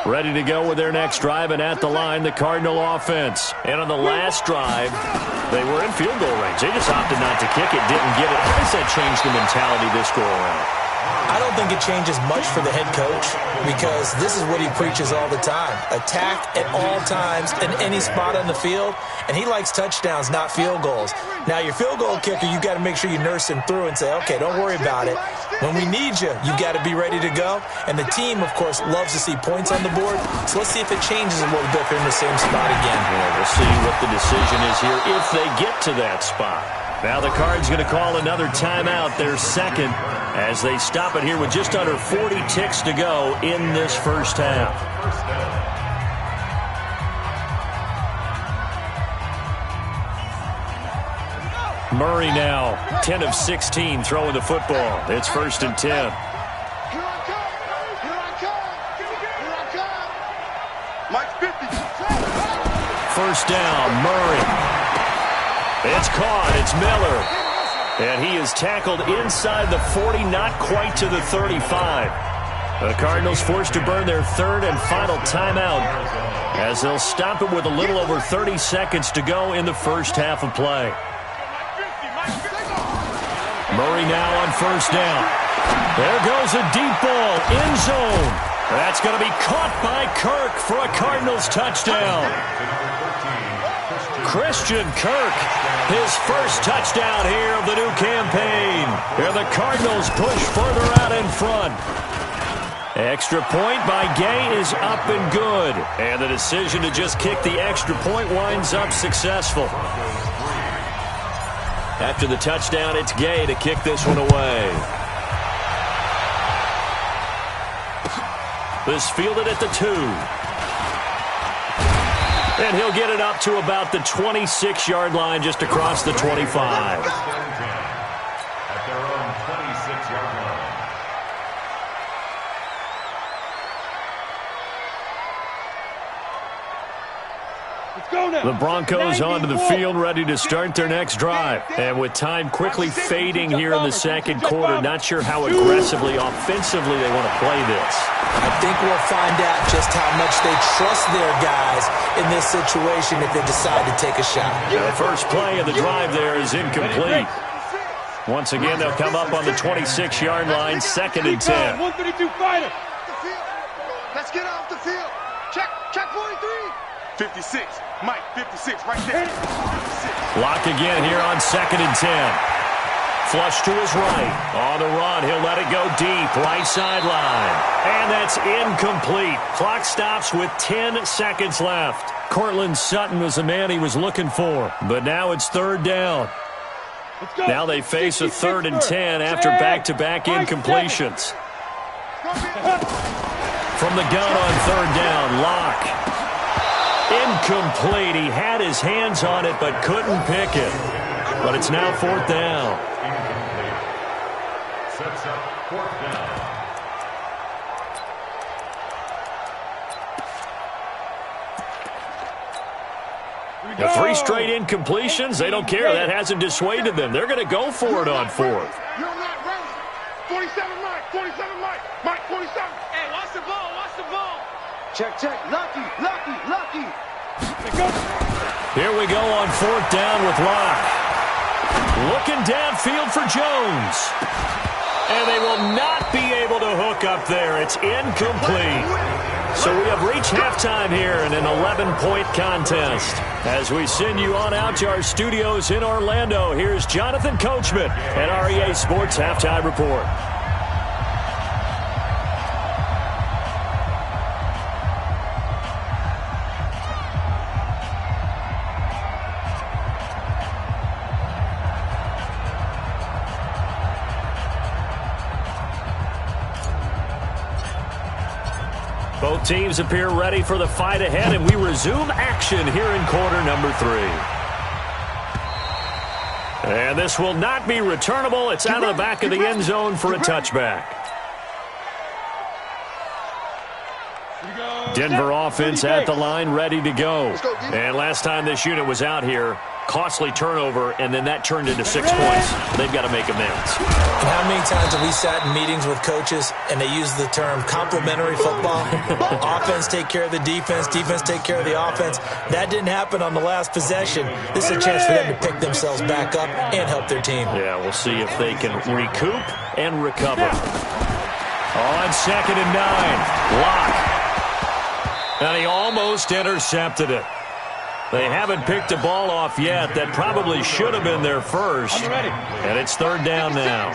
Ready to go with their next drive, and at the line, the Cardinal offense. And on the last drive, they were in field goal range. They just opted not to kick it, didn't get it. How does that change the mentality this go around? I don't think it changes much for the head coach because this is what he preaches all the time. Attack at all times in any spot on the field, and he likes touchdowns, not field goals. Now, your field goal kicker, you got to make sure you nurse him through and say, okay, don't worry about it. When we need you, you got to be ready to go. And the team, of course, loves to see points on the board. So let's see if it changes a little bit if they're in the same spot again. Yeah, we'll see what the decision is here if they get to that spot. Now the Cards going to call another timeout, their 2nd, as they stop it here with just under 40 ticks to go in this first half. Murray now, 10 of 16 throwing the football. It's 1st and 10. Here I come. Mike 50. First down, Murray. It's caught. It's Miller. And he is tackled inside the 40, not quite to the 35. The Cardinals forced to burn their 3rd and final timeout as they'll stop it with a little over 30 seconds to go in the first half of play. Murray now on first down. There goes a deep ball, end zone. That's going to be caught by Kirk for a Cardinals touchdown. Christian Kirk, his first touchdown here of the new campaign. And the Cardinals push further out in front. Extra point by Gay is up and good. And the decision to just kick the extra point winds up successful. After the touchdown, it's Gay to kick this one away. This fielded at the 2. And he'll get it up to about the 26-yard line just across the 25. At their own 26-yard line. Let's go now. The Broncos onto the field, ready to start their next drive. And with time quickly fading here in the second quarter, not sure how aggressively, offensively they want to play this. I think we'll find out just how much they trust their guys in this situation if they decide to take a shot. The first play of the drive there is incomplete. Once again, they'll come up on the 26-yard line, 2nd and 10. 132 fighter. Let's get off the field. Check 43. 56. Mike, 56 right there. 56. Lock again here on 2nd and 10. Flush to his right. On the run, he'll let it go deep, right sideline. And that's incomplete. Clock stops with 10 seconds left. Cortland Sutton was the man he was looking for. But now it's 3rd down. Now they face a 3rd and 10 after back-to-back incompletions. From the gun on 3rd down, Locke. Incomplete. He had his hands on it but couldn't pick it. But it's now 4th down. Incomplete. Sets up 4th down. The 3 straight incompletions, they don't care. That hasn't dissuaded them. They're going to go for it on 4th. You're not ready. 47 Mike. 47 Mike. Mike 47. Hey, watch the ball. Watch the ball. Check. Lucky. Here we go on 4th down with Locke. Looking downfield for Jones. And they will not be able to hook up there. It's incomplete. So we have reached halftime here in an 11-point contest. As we send you on out to our studios in Orlando, here's Jonathan Coachman at REA Sports Halftime Report. Both teams appear ready for the fight ahead, and we resume action here in quarter number 3. And this will not be returnable. It's out of the back of the end zone for a touchback. Denver offense at the line, ready to go. And last time this unit was out here, costly turnover, and then that turned into 6 points. They've got to make amends. And how many times have we sat in meetings with coaches and they use the term complementary football? Offense take care of the defense, defense take care of the offense. That didn't happen on the last possession. This is a chance for them to pick themselves back up and help their team. Yeah, we'll see if they can recoup and recover. On 2nd and 9, Locke. And he almost intercepted it. They haven't picked a ball off yet. That probably should have been their first. And it's 3rd down now.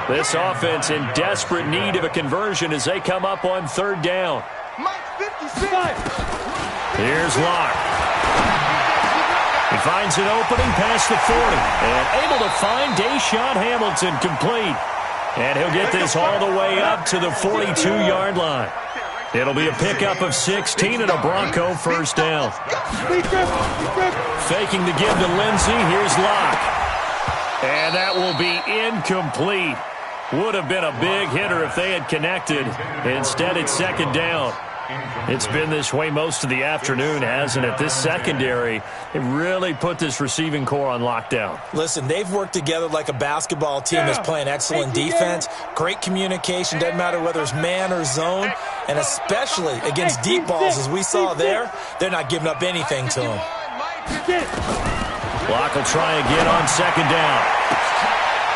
This offense in desperate need of a conversion as they come up on 3rd down. Here's Locke. He finds an opening past the 40. And able to find Deshaun Hamilton complete. And he'll get this all the way up to the 42-yard line. It'll be a pickup of 16 and a Bronco first down. Faking the give to Lindsey. Here's Locke. And that will be incomplete. Would have been a big hitter if they had connected. Instead, it's 2nd down. It's been this way most of the afternoon, hasn't it? This secondary, it really put this receiving core on lockdown. Listen, they've worked together like a basketball team that's playing excellent defense. Great communication, doesn't matter whether it's man or zone. And especially against deep balls, as we saw there, they're not giving up anything to them. Locke will try again on 2nd down.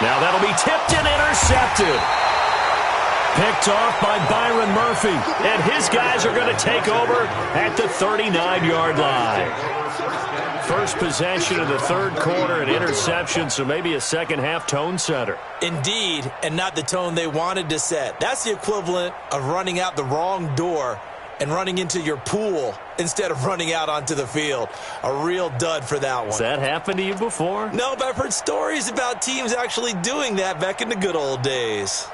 Now that'll be tipped and intercepted. Picked off by Byron Murphy. And his guys are going to take over at the 39-yard line. First possession of the 3rd quarter, an interception, so maybe a second-half tone setter. Indeed, and not the tone they wanted to set. That's the equivalent of running out the wrong door and running into your pool instead of running out onto the field. A real dud for that one. Has that happened to you before? No, but I've heard stories about teams actually doing that back in the good old days.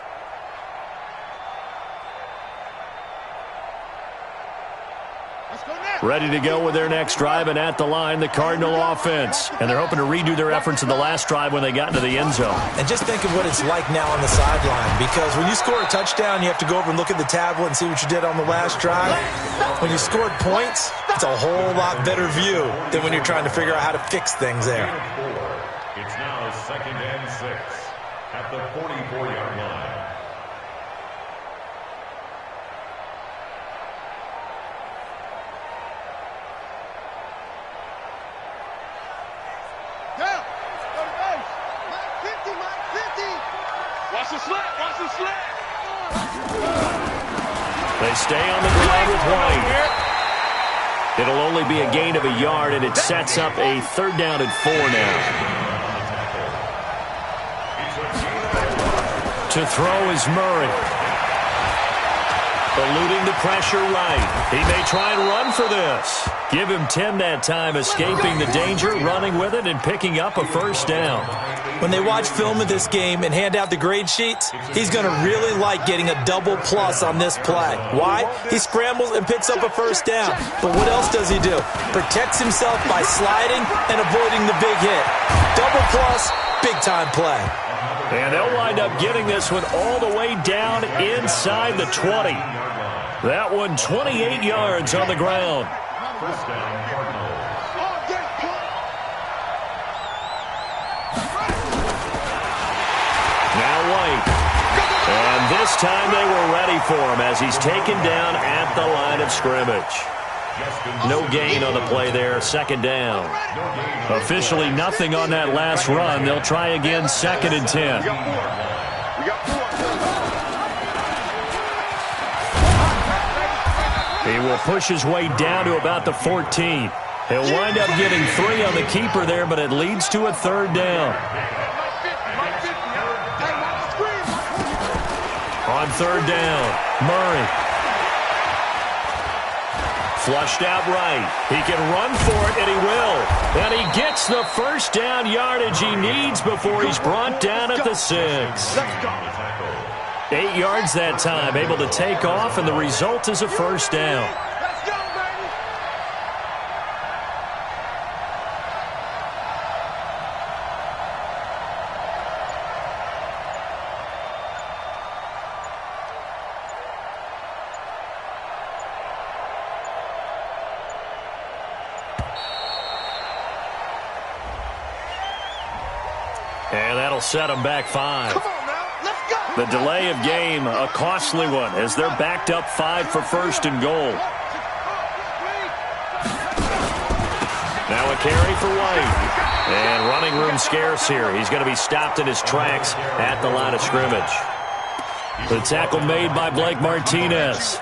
Ready to go with their next drive, and at the line, the Cardinal offense. And they're hoping to redo their efforts in the last drive when they got into the end zone. And just think of what it's like now on the sideline, because when you score a touchdown, you have to go over and look at the tablet and see what you did on the last drive. When you scored points, it's a whole lot better view than when you're trying to figure out how to fix things there. It's now 2nd and 6 at the 44-yard line. Watch the slant, watch the slant. They stay on the ground with White. It'll only be a gain of a yard, and it sets up a 3rd down and 4 now. To throw is Murray. Eluding the pressure right. He may try and run for this. Give him 10 that time, escaping the danger, running with it, and picking up a 1st down. When they watch film of this game and hand out the grade sheets, he's going to really like getting a double plus on this play. Why? He scrambles and picks up a 1st down. But what else does he do? Protects himself by sliding and avoiding the big hit. Double plus, big-time play. And they'll wind up getting this one all the way down inside the 20. That one 28 yards on the ground. 1st down, Cardinals. Now White. And this time they were ready for him as he's taken down at the line of scrimmage. No gain on the play there, 2nd down. Officially nothing on that last run. They'll try again, 2nd and 10. He will push his way down to about the 14. He'll wind up getting 3 on the keeper there, but it leads to a 3rd down. On 3rd down, Murray. Flushed out right. He can run for it, and he will. And he gets the 1st down yardage he needs before he's brought down at the 6. 8 yards that time, able to take off, and the result is a 1st down. And that'll set them back 5. Come on now, let's go. The delay of game, a costly one, as they're backed up 5 for 1st and goal. Now a carry for White. And running room scarce here. He's going to be stopped in his tracks at the line of scrimmage. The tackle made by Blake Martinez.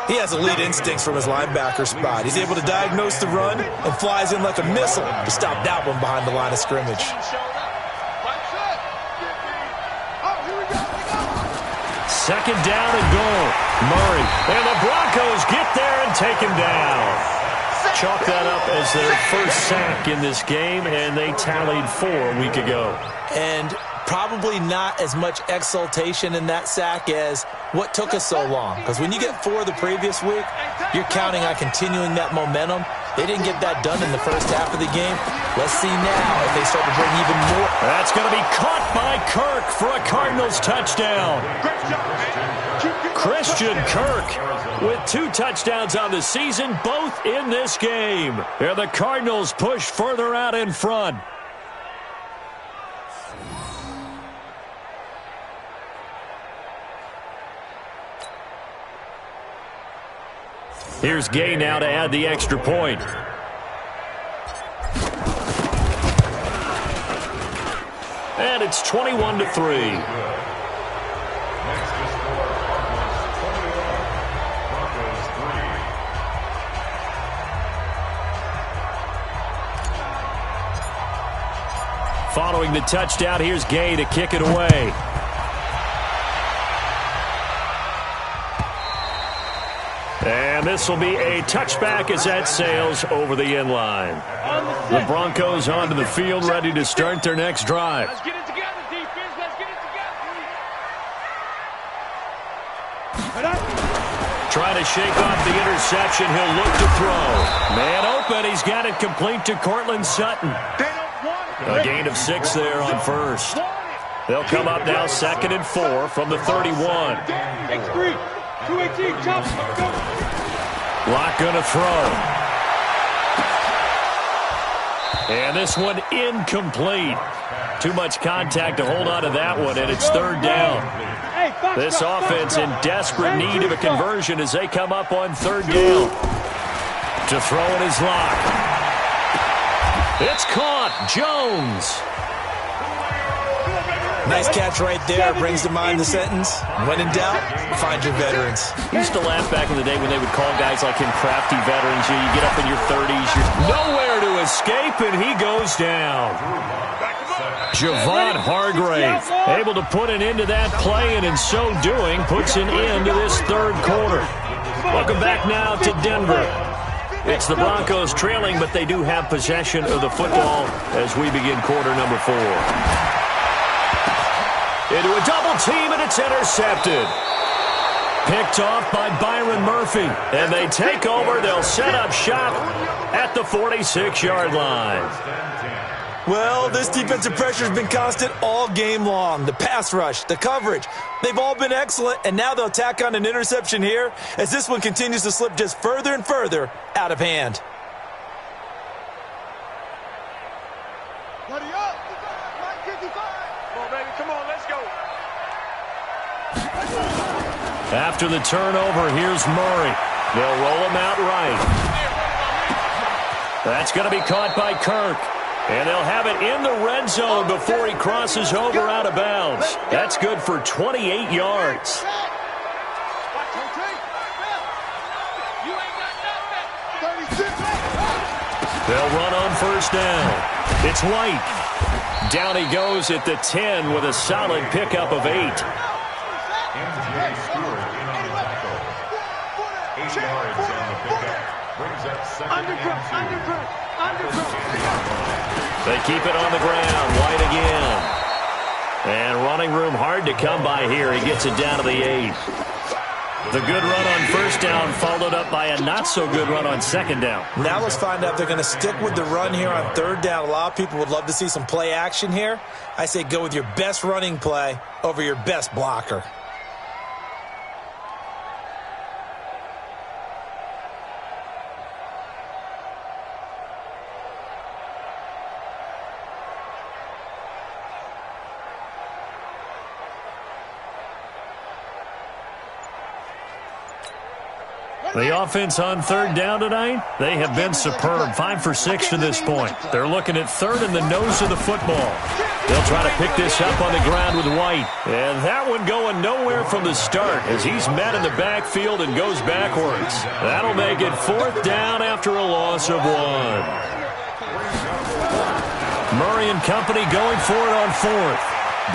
He has elite instincts from his linebacker spot. He's able to diagnose the run and flies in like a missile to stop that one behind the line of scrimmage. 2nd down and goal. Murray. And the Broncos get there and take him down. Chalk that up as their 1st sack in this game, and they tallied 4 a week ago. And probably not as much exultation in that sack as what took us so long. Because when you get 4 the previous week, you're counting on continuing that momentum. They didn't get that done in the 1st half of the game. Let's see now if they start to bring even more. That's going to be caught by Kirk for a Cardinals touchdown. Christian Kirk with 2 touchdowns on the season, both in this game. And the Cardinals push further out in front. Here's Gay now to add the extra point. And it's 21-3. Following the touchdown, here's Gay to kick it away. And this will be a touchback as that sails over the end line. The Broncos onto the field, ready to start their next drive. Let's get it together, defense. Let's get it together. trying to shake off the interception. He'll look to throw. Man open. He's got it complete to Cortland Sutton. A gain of 6 there on first. They'll come up now 2nd and 4 from the 31. X3, 218, chop, go. Lock going to throw. And this one incomplete. Too much contact to hold on to that one, and it's 3rd down. This offense in desperate need of a conversion as they come up on 3rd down. To throw in his lock. It's caught. Jones. Nice catch right there. Brings to mind the sentence, when in doubt, find your veterans. I used to laugh back in the day when they would call guys like him crafty veterans. You get up in your 30s, you're nowhere to escape, and he goes down. Javon Hargrave able to put an end to that play, and in so doing, puts an end to this 3rd quarter. Welcome back now to Denver. It's the Broncos trailing, but they do have possession of the football as we begin quarter number 4. Into a double team, and it's intercepted. Picked off by Byron Murphy. And they take over. They'll set up shop at the 46-yard line. Well, this defensive pressure has been constant all game long. The pass rush, the coverage, they've all been excellent, and now they'll tack on an interception here as this one continues to slip just further and further out of hand. Buddy up. 55. Come on, baby. Come on, let's go. After the turnover, here's Murray. They'll roll him out right. That's going to be caught by Kirk. And they'll have it in the red zone before he crosses over out of bounds. That's good for 28 yards. They'll run on 1st down. It's White. Down he goes at the 10 with a solid pickup of 8. They keep it on the ground. White again. And running room hard to come by here. He gets it down to the 8. The good run on 1st down followed up by a not-so-good run on 2nd down. Now let's find out if they're going to stick with the run here on 3rd down. A lot of people would love to see some play action here. I say go with your best running play over your best blocker. The offense on 3rd down tonight, they have been superb. 5 for 6 to this point. They're looking at 3rd and the nose of the football. They'll try to pick this up on the ground with White. And that one going nowhere from the start as he's met in the backfield and goes backwards. That'll make it 4th down after a loss of 1. Murray and company going for it on 4th.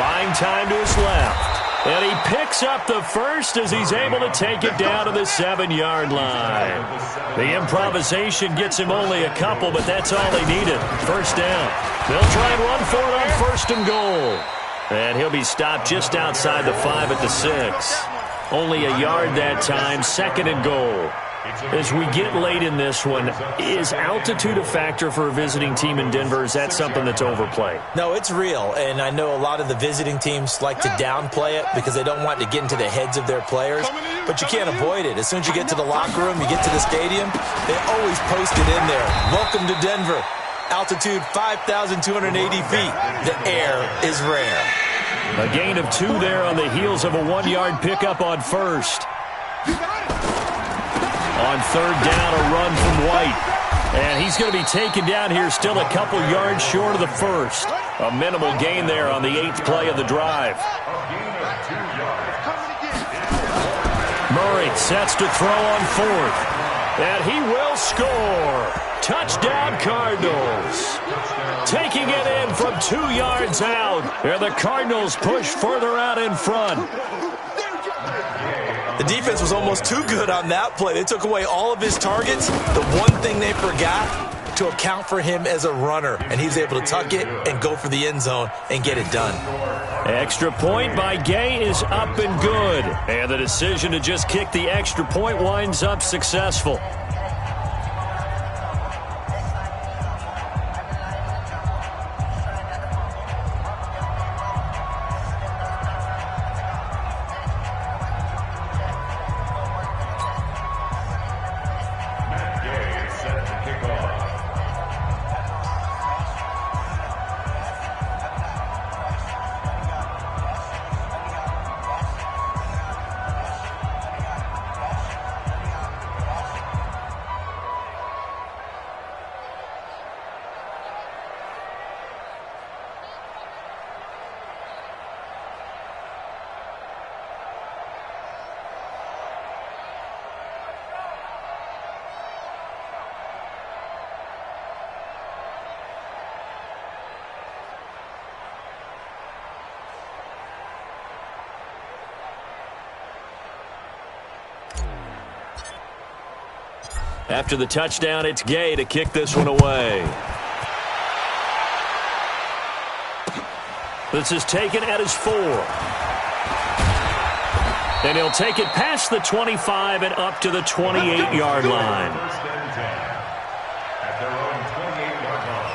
Buying time to his left. And he picks up the first as he's able to take it down to the 7-yard line. The improvisation gets him only a couple, but that's all he needed. 1st down. They'll try and run for it on 1st and goal. And he'll be stopped just outside the 5 at the 6. Only a yard that time, 2nd and goal. As we get late in this one, is altitude a factor for a visiting team in Denver? Is that something that's overplayed? No, it's real, and I know a lot of the visiting teams like to downplay it because they don't want to get into the heads of their players, but you can't avoid it. As soon as you get to the locker room, you get to the stadium, they always post it in there. Welcome to Denver. Altitude 5,280 feet. The air is rare. A gain of 2 there on the heels of a 1-yard pickup on 1st. On 3rd down, a run from White. And he's going to be taken down here still a couple yards short of the 1st. A minimal gain there on the 8th play of the drive. Murray sets to throw on 4th. And he will score. Touchdown, Cardinals. Taking it in from 2 yards out. And the Cardinals push further out in front. The defense was almost too good on that play. They took away all of his targets. The one thing they forgot, to account for him as a runner. And he was able to tuck it and go for the end zone and get it done. Extra point by Gay is up and good. And the decision to just kick the extra point winds up successful. After the touchdown, it's Gay to kick this one away. This is taken at his 4. And he'll take it past the 25 and up to the 28-yard line. First and 10 at their own 28-yard line.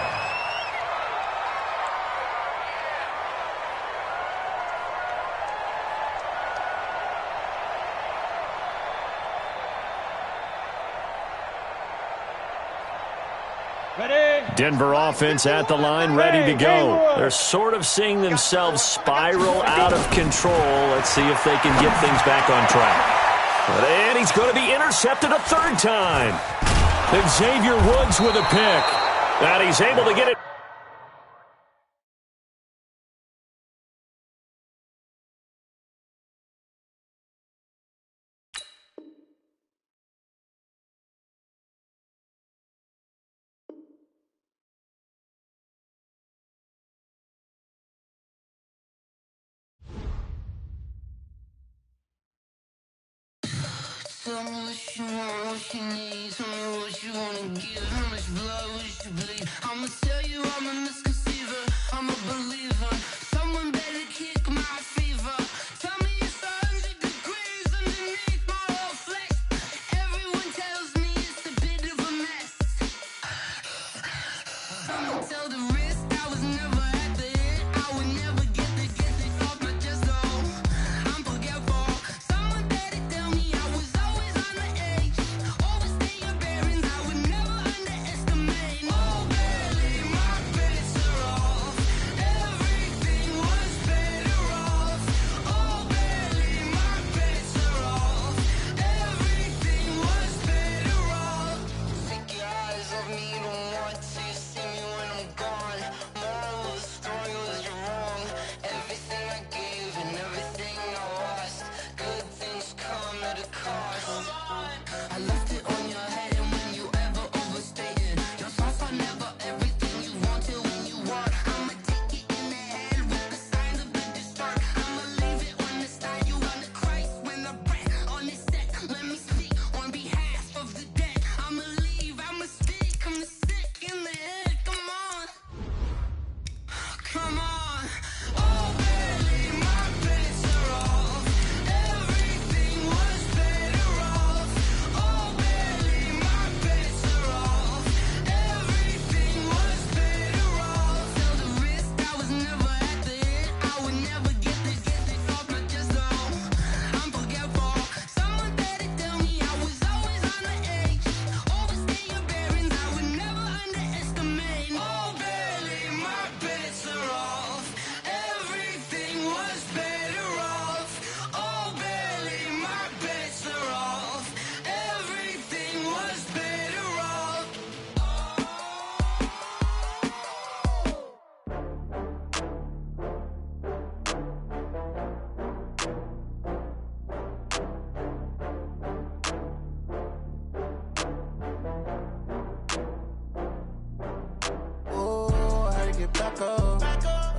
Denver offense at the line, ready to go. They're sort of seeing themselves spiral out of control. Let's see if they can get things back on track. And he's going to be intercepted a third time. Xavier Woods with a pick. And he's able to get it. Tell me what you want, what you need. Tell me what you wanna give. How much blood would you bleed? I'ma tell you I'm a misconceiver. I'm a believer. Someone better kick my fever. Tell me it's 100 degrees underneath my whole flesh. Everyone tells me it's a bit of a mess. I'ma tell the risk I was never at the hit. I would never get it off my chest though. I'm forgetful. Someone better tell me I was always on the edge. Overstay your bearings, I would never underestimate. Oh, barely, my bets are off. Everything was better off. Oh, barely, my bets are off. Everything was better off. Take your eyes off me, don't want to see me when I'm gone. Moral of the story was you're wrong. Everything I gave and everything I lost. Good things come at a cost. I left it on your head, and when you ever overstated, your thoughts are never everything you wanted when you want. I'ma take it in the head with the signs of the distort. I'ma leave it on the side. You on the Christ when the breath on this set. Let me speak on behalf of the dead. I'ma leave, I'ma stick. I'm the sick in the head. Come on, come on. Oh, barely, my bets are off. Everything was better off. Oh, barely, my bets are off. Everything was better off. Tell the risk I was never at the hit. I would never get it off my chest though. I'm forgetful. Someone better tell me I was always on the edge. Overstay your bearings, I would never underestimate. Oh, barely, my bets are off. Everything was better off. Oh, barely, my bets are off. Everything was better off. Oh, I had to get back up. I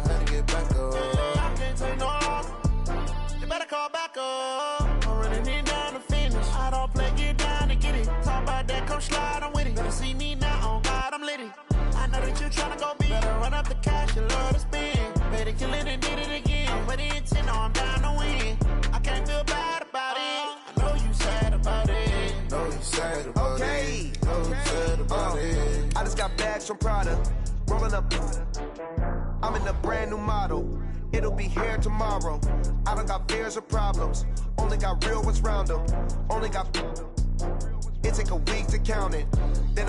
had to get back up. I can't take no loss. You better call back up. I'm running it down to finish. I don't play, get down to get it. Talk about that, come slide, I'm with it. Better see me now, on God, I'm litty. I know that you tryna go big. Better run up the cash, you love to spend. Better kill it and did it again. I'm from Prada, rolling up. I'm in a brand new model. It'll be here tomorrow. I don't got fears or problems. Only got real ones round them. Only got. It take a week to count it. Then